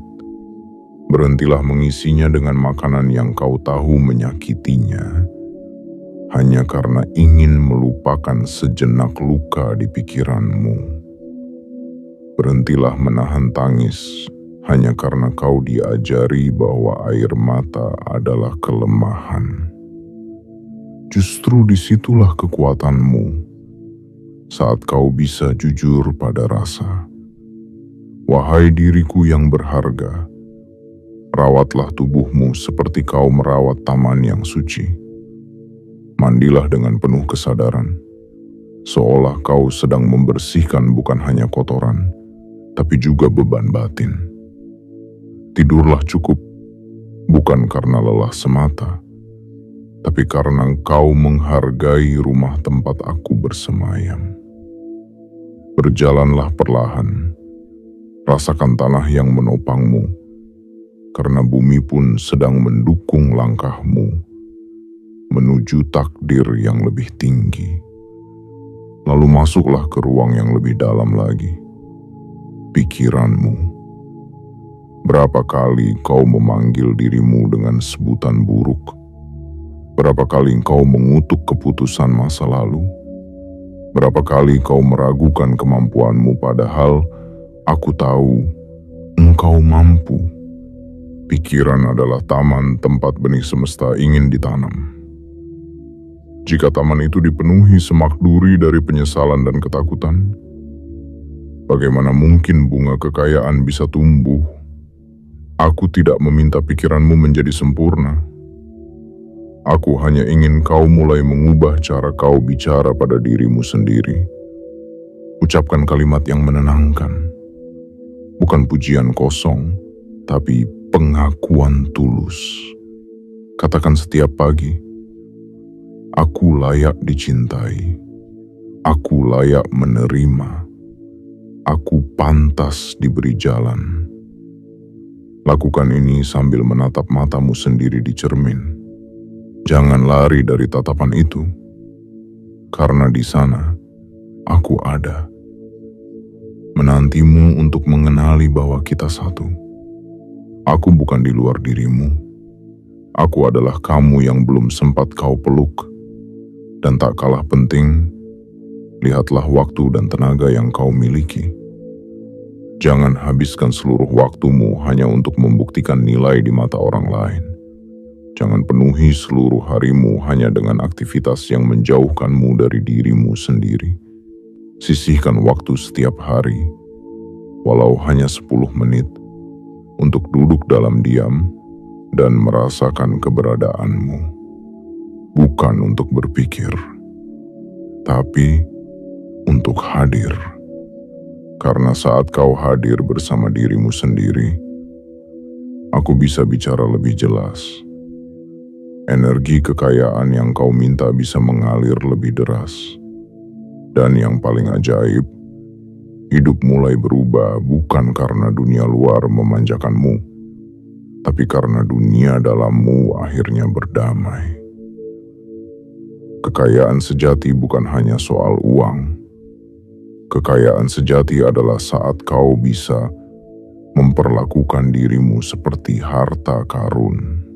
Berhentilah mengisinya dengan makanan yang kau tahu menyakitinya, hanya karena ingin melupakan sejenak luka di pikiranmu. Berhentilah menahan tangis, hanya karena kau diajari bahwa air mata adalah kelemahan. Justru disitulah kekuatanmu, saat kau bisa jujur pada rasa. Wahai diriku yang berharga, rawatlah tubuhmu seperti kau merawat taman yang suci. Mandilah dengan penuh kesadaran, seolah kau sedang membersihkan bukan hanya kotoran, tapi juga beban batin. Tidurlah cukup, bukan karena lelah semata, tapi karena kau menghargai rumah tempat aku bersemayam. Berjalanlah perlahan, rasakan tanah yang menopangmu, karena bumi pun sedang mendukung langkahmu menuju takdir yang lebih tinggi. Lalu masuklah ke ruang yang lebih dalam lagi, pikiranmu. Berapa kali kau memanggil dirimu dengan sebutan buruk? Berapa kali kau mengutuk keputusan masa lalu? Berapa kali kau meragukan kemampuanmu padahal aku tahu engkau mampu. Pikiran adalah taman tempat benih semesta ingin ditanam. Jika taman itu dipenuhi semak duri dari penyesalan dan ketakutan, bagaimana mungkin bunga kekayaan bisa tumbuh? Aku tidak meminta pikiranmu menjadi sempurna. Aku hanya ingin kau mulai mengubah cara kau bicara pada dirimu sendiri. Ucapkan kalimat yang menenangkan. Bukan pujian kosong, tapi pengakuan tulus. Katakan setiap pagi, aku layak dicintai. Aku layak menerima. Aku pantas diberi jalan. Lakukan ini sambil menatap matamu sendiri di cermin. Jangan lari dari tatapan itu, karena di sana aku ada. Menantimu untuk mengenali bahwa kita satu. Aku bukan di luar dirimu. Aku adalah kamu yang belum sempat kau peluk. Dan tak kalah penting, lihatlah waktu dan tenaga yang kau miliki. Jangan habiskan seluruh waktumu hanya untuk membuktikan nilai di mata orang lain. Jangan penuhi seluruh harimu hanya dengan aktivitas yang menjauhkanmu dari dirimu sendiri. Sisihkan waktu setiap hari, walau hanya 10 menit, untuk duduk dalam diam dan merasakan keberadaanmu. Bukan untuk berpikir, tapi untuk hadir. Karena saat kau hadir bersama dirimu sendiri, aku bisa bicara lebih jelas. Energi kekayaan yang kau minta bisa mengalir lebih deras. Dan yang paling ajaib, hidup mulai berubah bukan karena dunia luar memanjakanmu, tapi karena dunia dalammu akhirnya berdamai. Kekayaan sejati bukan hanya soal uang. Kekayaan sejati adalah saat kau bisa memperlakukan dirimu seperti harta karun.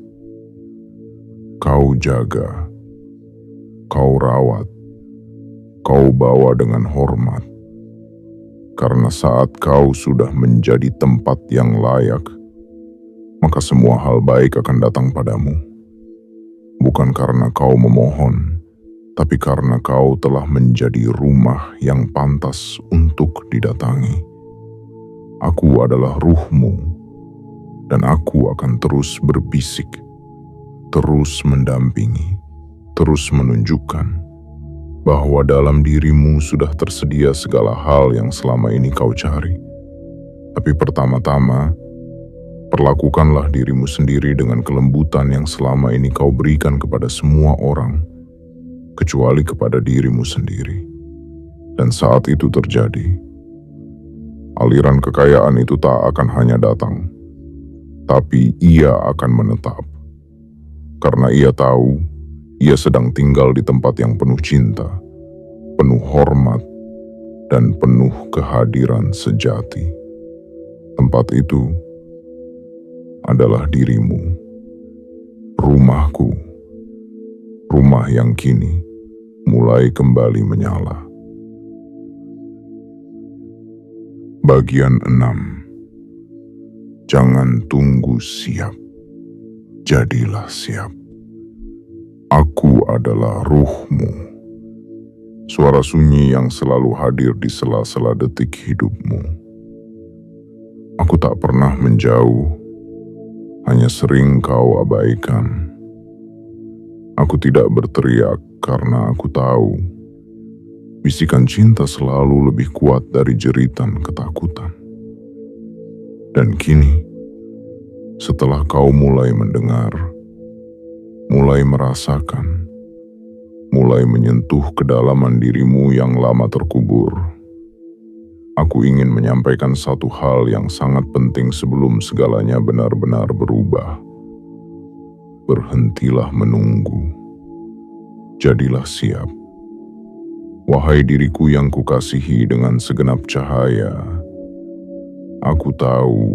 Kau jaga, kau rawat, kau bawa dengan hormat. Karena saat kau sudah menjadi tempat yang layak, maka semua hal baik akan datang padamu. Bukan karena kau memohon, tapi karena kau telah menjadi rumah yang pantas untuk didatangi. Aku adalah ruhmu, dan aku akan terus berbisik, terus mendampingi, terus menunjukkan bahwa dalam dirimu sudah tersedia segala hal yang selama ini kau cari. Tapi pertama-tama, perlakukanlah dirimu sendiri dengan kelembutan yang selama ini kau berikan kepada semua orang, kecuali kepada dirimu sendiri. Dan saat itu terjadi, aliran kekayaan itu tak akan hanya datang, tapi ia akan menetap. Karena ia tahu, ia sedang tinggal di tempat yang penuh cinta, penuh hormat, dan penuh kehadiran sejati. Tempat itu adalah dirimu, rumahku, rumah yang kini mulai kembali menyala. Bagian 6. Jangan tunggu siap, jadilah siap. Aku adalah ruhmu, suara sunyi yang selalu hadir di sela-sela detik hidupmu. Aku tak pernah menjauh, hanya sering kau abaikan. Aku tidak berteriak karena aku tahu, bisikan cinta selalu lebih kuat dari jeritan ketakutan. Dan kini, setelah kau mulai mendengar, mulai merasakan, mulai menyentuh kedalaman dirimu yang lama terkubur, aku ingin menyampaikan satu hal yang sangat penting sebelum segalanya benar-benar berubah. Berhentilah menunggu. Jadilah siap. Wahai diriku yang kukasihi dengan segenap cahaya, aku tahu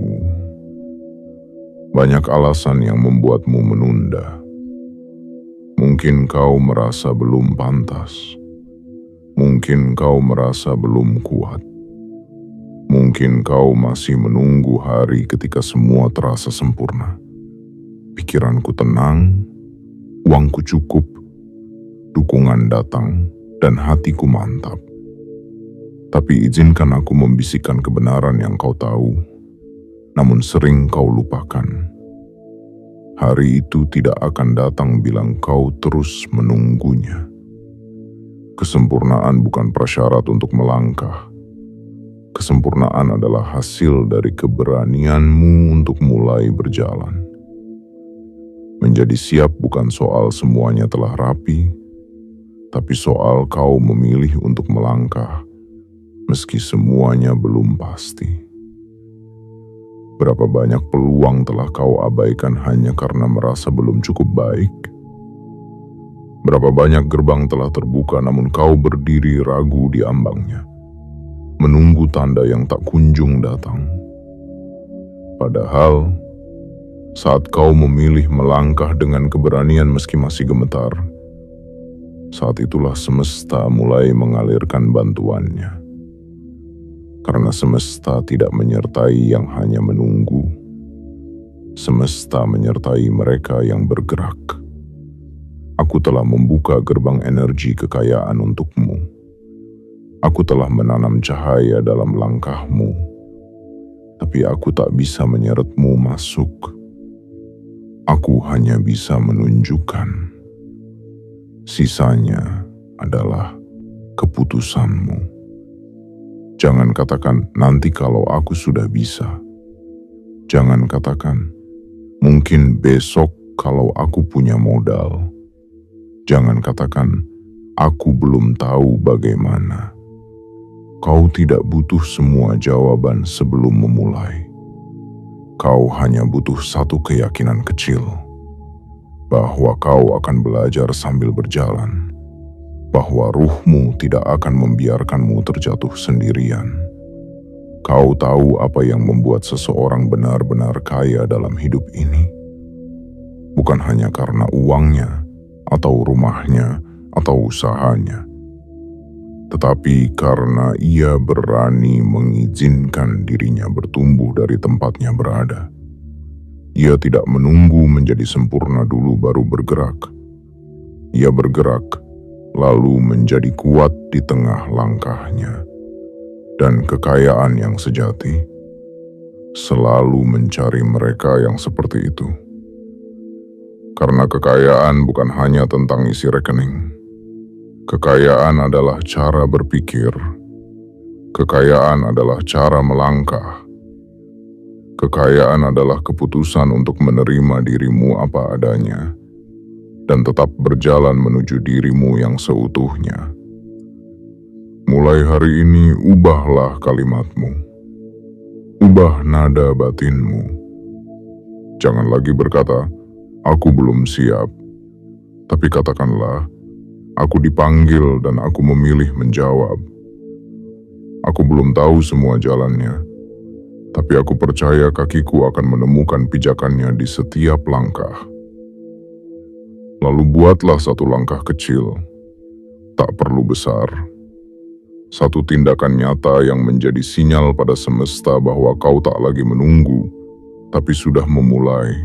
banyak alasan yang membuatmu menunda. Mungkin kau merasa belum pantas. Mungkin kau merasa belum kuat. Mungkin kau masih menunggu hari ketika semua terasa sempurna. Pikiranku tenang, uangku cukup, dukungan datang, dan hatiku mantap. Tapi izinkan aku membisikkan kebenaran yang kau tahu, namun sering kau lupakan. Hari itu tidak akan datang bila kau terus menunggunya. Kesempurnaan bukan prasyarat untuk melangkah. Kesempurnaan adalah hasil dari keberanianmu untuk mulai berjalan. Menjadi siap bukan soal semuanya telah rapi, tapi soal kau memilih untuk melangkah, meski semuanya belum pasti. Berapa banyak peluang telah kau abaikan hanya karena merasa belum cukup baik? Berapa banyak gerbang telah terbuka namun kau berdiri ragu di ambangnya, menunggu tanda yang tak kunjung datang. Padahal, saat kau memilih melangkah dengan keberanian meski masih gemetar, saat itulah semesta mulai mengalirkan bantuannya. Karena semesta tidak menyertai yang hanya menunggu. Semesta menyertai mereka yang bergerak. Aku telah membuka gerbang energi kekayaan untukmu. Aku telah menanam cahaya dalam langkahmu. Tapi aku tak bisa menyeretmu masuk. Aku hanya bisa menunjukkan. Sisanya adalah keputusanmu. Jangan katakan, nanti kalau aku sudah bisa. Jangan katakan, mungkin besok kalau aku punya modal. Jangan katakan, aku belum tahu bagaimana. Kau tidak butuh semua jawaban sebelum memulai. Kau hanya butuh satu keyakinan kecil, bahwa kau akan belajar sambil berjalan. Bahwa ruhmu tidak akan membiarkanmu terjatuh sendirian. Kau tahu apa yang membuat seseorang benar-benar kaya dalam hidup ini. Bukan hanya karena uangnya, atau rumahnya, atau usahanya, tetapi karena ia berani mengizinkan dirinya bertumbuh dari tempatnya berada. Ia tidak menunggu menjadi sempurna dulu baru bergerak. Ia bergerak, lalu menjadi kuat di tengah langkahnya. Dan kekayaan yang sejati selalu mencari mereka yang seperti itu. Karena kekayaan bukan hanya tentang isi rekening. Kekayaan adalah cara berpikir. Kekayaan adalah cara melangkah. Kekayaan adalah keputusan untuk menerima dirimu apa adanya dan tetap berjalan menuju dirimu yang seutuhnya. Mulai hari ini, ubahlah kalimatmu. Ubah nada batinmu. Jangan lagi berkata, "Aku belum siap." Tapi katakanlah, "Aku dipanggil dan aku memilih menjawab." Aku belum tahu semua jalannya, tapi aku percaya kakiku akan menemukan pijakannya di setiap langkah. Lalu buatlah satu langkah kecil, tak perlu besar. Satu tindakan nyata yang menjadi sinyal pada semesta bahwa kau tak lagi menunggu, tapi sudah memulai.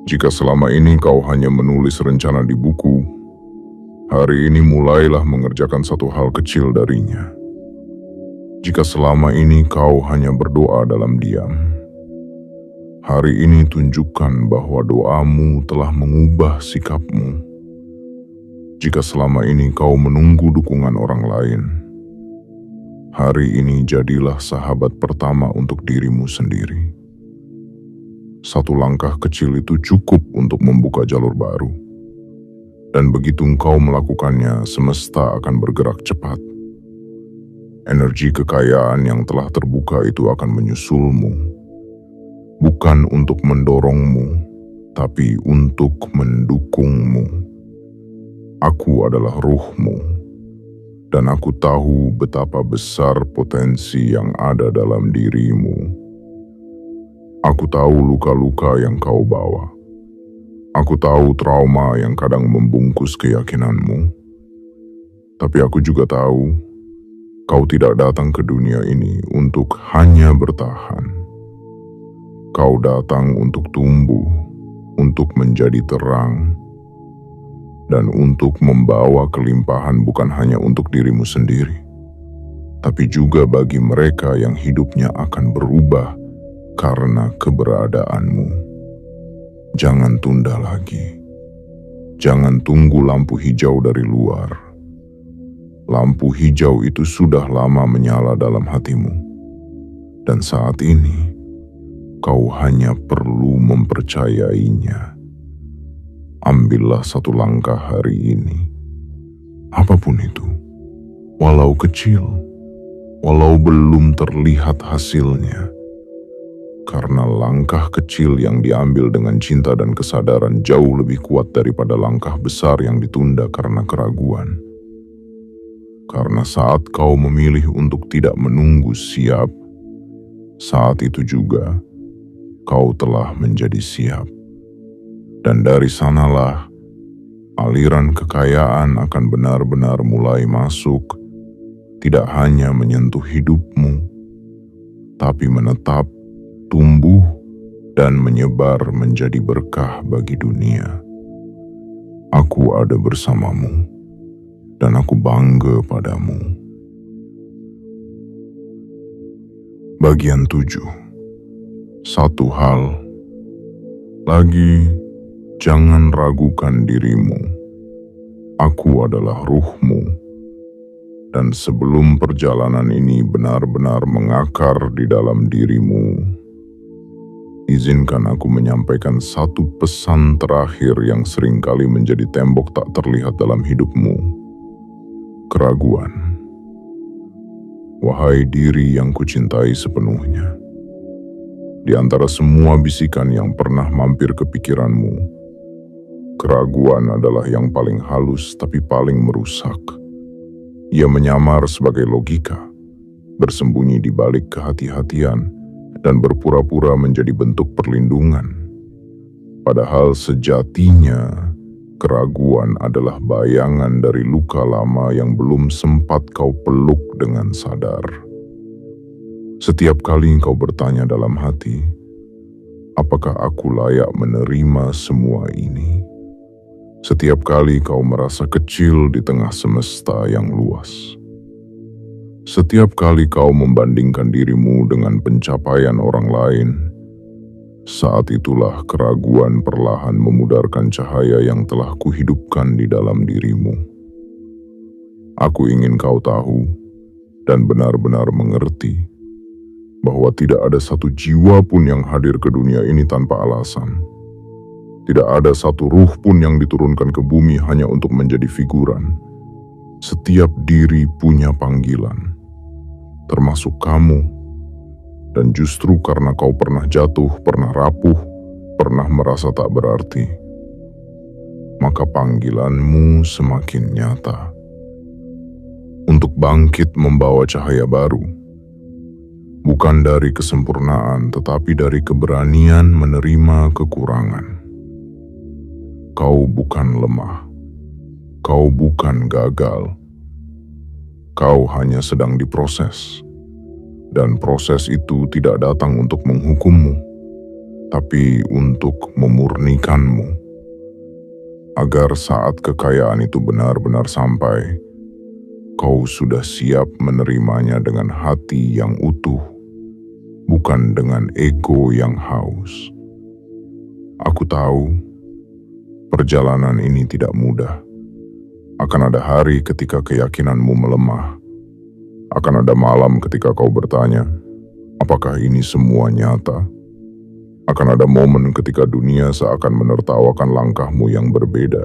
Jika selama ini kau hanya menulis rencana di buku, hari ini mulailah mengerjakan satu hal kecil darinya. Jika selama ini kau hanya berdoa dalam diam, hari ini tunjukkan bahwa doamu telah mengubah sikapmu. Jika selama ini kau menunggu dukungan orang lain, hari ini jadilah sahabat pertama untuk dirimu sendiri. Satu langkah kecil itu cukup untuk membuka jalur baru. Dan begitu engkau melakukannya, semesta akan bergerak cepat. Energi kekayaan yang telah terbuka itu akan menyusulmu. Bukan untuk mendorongmu, tapi untuk mendukungmu. Aku adalah ruhmu, dan aku tahu betapa besar potensi yang ada dalam dirimu. Aku tahu luka-luka yang kau bawa. Aku tahu trauma yang kadang membungkus keyakinanmu. Tapi aku juga tahu, kau tidak datang ke dunia ini untuk hanya bertahan. Kau datang untuk tumbuh, untuk menjadi terang, dan untuk membawa kelimpahan bukan hanya untuk dirimu sendiri, tapi juga bagi mereka yang hidupnya akan berubah karena keberadaanmu. Jangan tunda lagi. Jangan tunggu lampu hijau dari luar. Lampu hijau itu sudah lama menyala dalam hatimu. Dan saat ini, kau hanya perlu mempercayainya. Ambillah satu langkah hari ini. Apapun itu, walau kecil, walau belum terlihat hasilnya. Karena langkah kecil yang diambil dengan cinta dan kesadaran jauh lebih kuat daripada langkah besar yang ditunda karena keraguan. Karena saat kau memilih untuk tidak menunggu siap, saat itu juga kau telah menjadi siap. Dan dari sanalah aliran kekayaan akan benar-benar mulai masuk, tidak hanya menyentuh hidupmu, tapi menetap, tumbuh, dan menyebar menjadi berkah bagi dunia. Aku ada bersamamu, dan aku bangga padamu. Bagian 7. Satu hal lagi. Jangan ragukan dirimu. Aku adalah ruhmu. Dan sebelum perjalanan ini benar-benar mengakar di dalam dirimu, izinkan aku menyampaikan satu pesan terakhir yang seringkali menjadi tembok tak terlihat dalam hidupmu. Keraguan. Wahai diri yang kucintai sepenuhnya, di antara semua bisikan yang pernah mampir ke pikiranmu, keraguan adalah yang paling halus tapi paling merusak. Ia menyamar sebagai logika, bersembunyi di balik kehati-hatian, dan berpura-pura menjadi bentuk perlindungan. Padahal sejatinya, Keraguan adalah bayangan dari luka lama yang belum sempat kau peluk dengan sadar. Setiap kali kau bertanya dalam hati, apakah aku layak menerima semua ini? Setiap kali kau merasa kecil di tengah semesta yang luas. Setiap kali kau membandingkan dirimu dengan pencapaian orang lain, saat itulah keraguan perlahan memudarkan cahaya yang telah kuhidupkan di dalam dirimu. Aku ingin kau tahu dan benar-benar mengerti bahwa tidak ada satu jiwa pun yang hadir ke dunia ini tanpa alasan. Tidak ada satu ruh pun yang diturunkan ke bumi hanya untuk menjadi figuran. Setiap diri punya panggilan, termasuk kamu. Dan justru karena kau pernah jatuh, pernah rapuh, pernah merasa tak berarti, maka panggilanmu semakin nyata. Untuk bangkit membawa cahaya baru, bukan dari kesempurnaan, tetapi dari keberanian menerima kekurangan. Kau bukan lemah, kau bukan gagal, kau hanya sedang diproses. Dan proses itu tidak datang untuk menghukummu, tapi untuk memurnikanmu. Agar saat kekayaan itu benar-benar sampai, kau sudah siap menerimanya dengan hati yang utuh, bukan dengan ego yang haus. Aku tahu, perjalanan ini tidak mudah. Akan ada hari ketika keyakinanmu melemah. Akan ada malam ketika kau bertanya, apakah ini semua nyata? Akan ada momen ketika dunia seakan menertawakan langkahmu yang berbeda.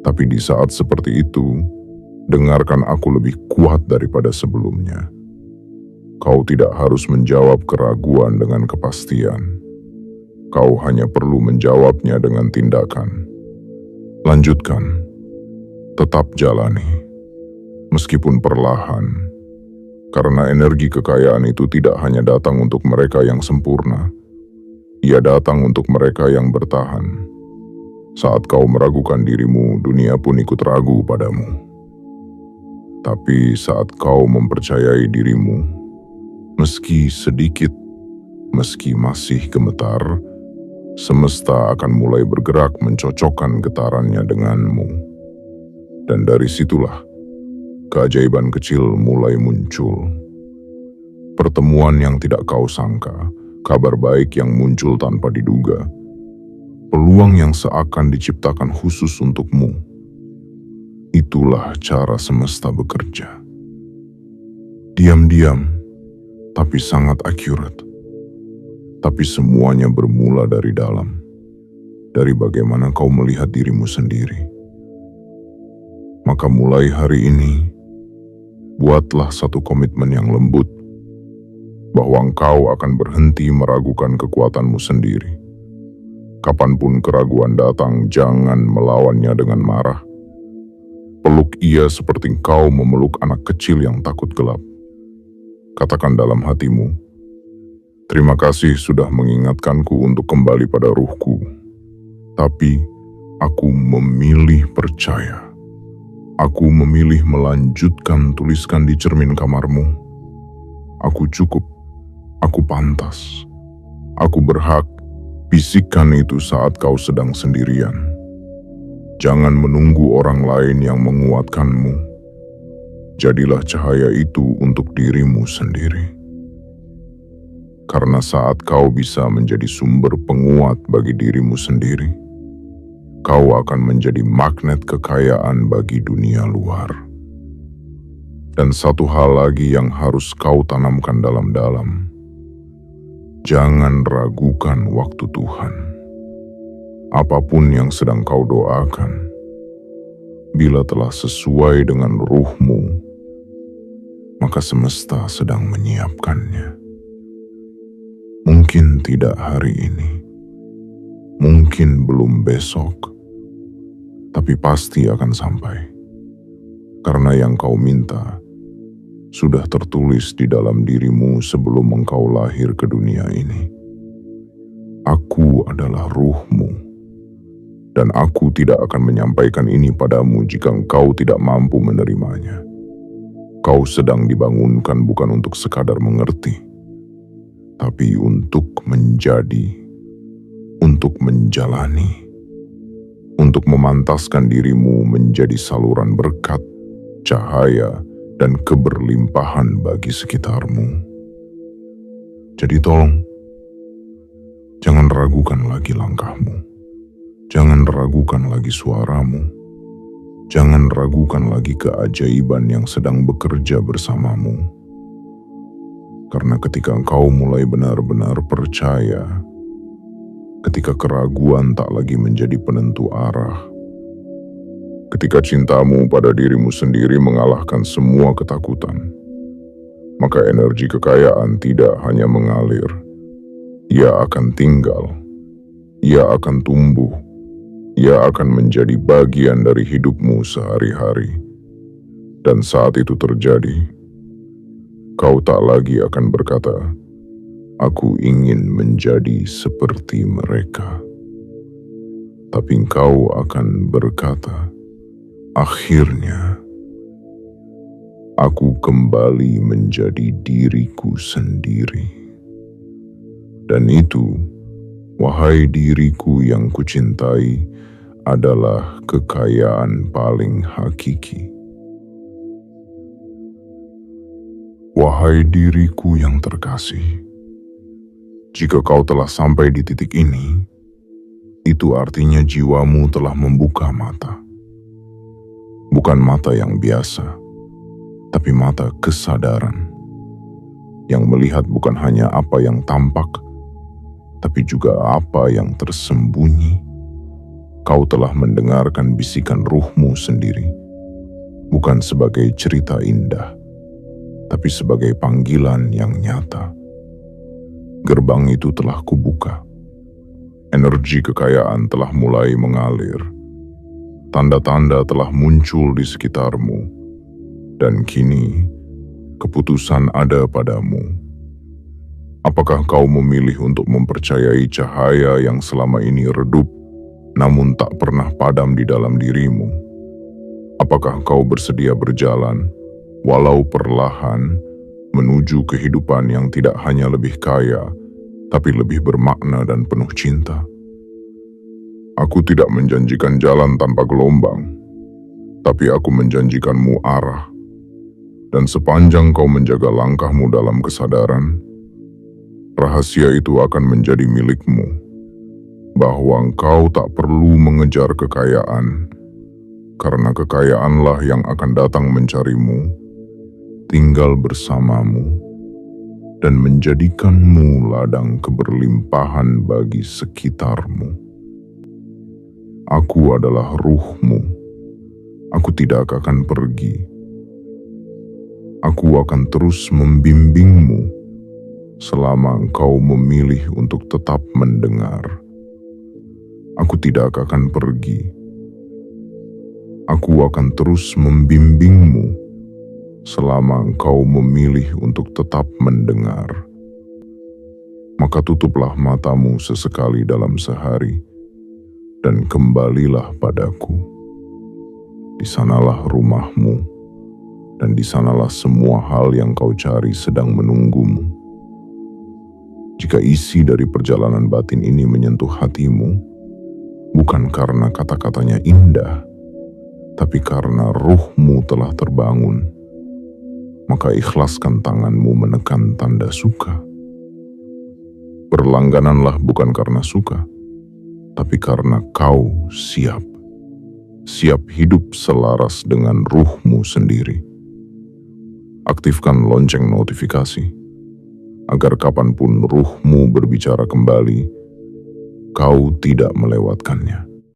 Tapi di saat seperti itu, dengarkan aku lebih kuat daripada sebelumnya. Kau tidak harus menjawab keraguan dengan kepastian. Kau hanya perlu menjawabnya dengan tindakan. Lanjutkan, tetap jalani. Meskipun perlahan, karena energi kekayaan itu tidak hanya datang untuk mereka yang sempurna, ia datang untuk mereka yang bertahan. Saat kau meragukan dirimu, dunia pun ikut ragu padamu. Tapi saat kau mempercayai dirimu, meski sedikit, meski masih gemetar, semesta akan mulai bergerak mencocokkan getarannya denganmu. Dan dari situlah, keajaiban kecil mulai muncul. Pertemuan yang tidak kau sangka, kabar baik yang muncul tanpa diduga, peluang yang seakan diciptakan khusus untukmu. Itulah cara semesta bekerja. Diam-diam, tapi sangat akurat. Tapi semuanya bermula dari dalam, dari bagaimana kau melihat dirimu sendiri. Maka mulai hari ini, buatlah satu komitmen yang lembut, bahwa engkau akan berhenti meragukan kekuatanmu sendiri. Kapanpun keraguan datang, jangan melawannya dengan marah. Peluk ia seperti engkau memeluk anak kecil yang takut gelap. Katakan dalam hatimu, terima kasih sudah mengingatkanku untuk kembali pada ruhku. Tapi aku memilih percaya. Aku memilih melanjutkan tuliskan di cermin kamarmu. Aku cukup, aku pantas, aku berhak. Bisikkan itu saat kau sedang sendirian. Jangan menunggu orang lain yang menguatkanmu. Jadilah cahaya itu untuk dirimu sendiri. Karena saat kau bisa menjadi sumber penguat bagi dirimu sendiri, kau akan menjadi magnet kekayaan bagi dunia luar. Dan satu hal lagi yang harus kau tanamkan dalam-dalam. Jangan ragukan waktu Tuhan. Apapun yang sedang kau doakan, bila telah sesuai dengan ruhmu, maka semesta sedang menyiapkannya. Mungkin tidak hari ini, mungkin belum besok, tapi pasti akan sampai. Karena yang kau minta sudah tertulis di dalam dirimu sebelum engkau lahir ke dunia ini. Aku adalah ruhmu. Dan aku tidak akan menyampaikan ini padamu jika engkau tidak mampu menerimanya. Kau sedang dibangunkan bukan untuk sekadar mengerti, tapi untuk menjadi, untuk menjalani, untuk memantaskan dirimu menjadi saluran berkat, cahaya, dan keberlimpahan bagi sekitarmu. Jadi tolong, jangan ragukan lagi langkahmu. Jangan ragukan lagi suaramu. Jangan ragukan lagi keajaiban yang sedang bekerja bersamamu. Karena ketika engkau mulai benar-benar percaya, ketika keraguan tak lagi menjadi penentu arah, ketika cintamu pada dirimu sendiri mengalahkan semua ketakutan, maka energi kekayaan tidak hanya mengalir, ia akan tinggal, ia akan tumbuh, ia akan menjadi bagian dari hidupmu sehari-hari. Dan saat itu terjadi, kau tak lagi akan berkata, "Aku ingin menjadi seperti mereka." Tapi engkau akan berkata, "Akhirnya, aku kembali menjadi diriku sendiri." Dan itu, wahai diriku yang kucintai, adalah kekayaan paling hakiki. Wahai diriku yang terkasih, jika kau telah sampai di titik ini, itu artinya jiwamu telah membuka mata. Bukan mata yang biasa, tapi mata kesadaran, yang melihat bukan hanya apa yang tampak, tapi juga apa yang tersembunyi. Kau telah mendengarkan bisikan ruhmu sendiri, bukan sebagai cerita indah, tapi sebagai panggilan yang nyata. Gerbang itu telah kubuka. Energi kekayaan telah mulai mengalir. Tanda-tanda telah muncul di sekitarmu. Dan kini, keputusan ada padamu. Apakah kau memilih untuk mempercayai cahaya yang selama ini redup, namun tak pernah padam di dalam dirimu? Apakah kau bersedia berjalan, walau perlahan, menuju kehidupan yang tidak hanya lebih kaya, tapi lebih bermakna dan penuh cinta? Aku tidak menjanjikan jalan tanpa gelombang, tapi aku menjanjikanmu arah. Dan sepanjang kau menjaga langkahmu dalam kesadaran, rahasia itu akan menjadi milikmu. Bahwa engkau tak perlu mengejar kekayaan, karena kekayaanlah yang akan datang mencarimu, tinggal bersamamu, dan menjadikanmu ladang keberlimpahan bagi sekitarmu. Aku adalah ruhmu. Aku tidak akan pergi. Aku akan terus membimbingmu selama engkau memilih untuk tetap mendengar. Aku tidak akan pergi. Aku akan terus membimbingmu selama engkau memilih untuk tetap mendengar. Maka tutuplah matamu sesekali dalam sehari dan kembalilah padaku. Di sanalah rumahmu, dan di sanalah semua hal yang kau cari sedang menunggumu. Jika isi dari perjalanan batin ini menyentuh hatimu, bukan karena kata-katanya indah, tapi karena ruhmu telah terbangun, maka ikhlaskan tanganmu menekan tanda suka. Berlanggananlah bukan karena suka, tapi karena kau siap hidup selaras dengan ruhmu sendiri. Aktifkan lonceng notifikasi, agar kapanpun ruhmu berbicara kembali, kau tidak melewatkannya.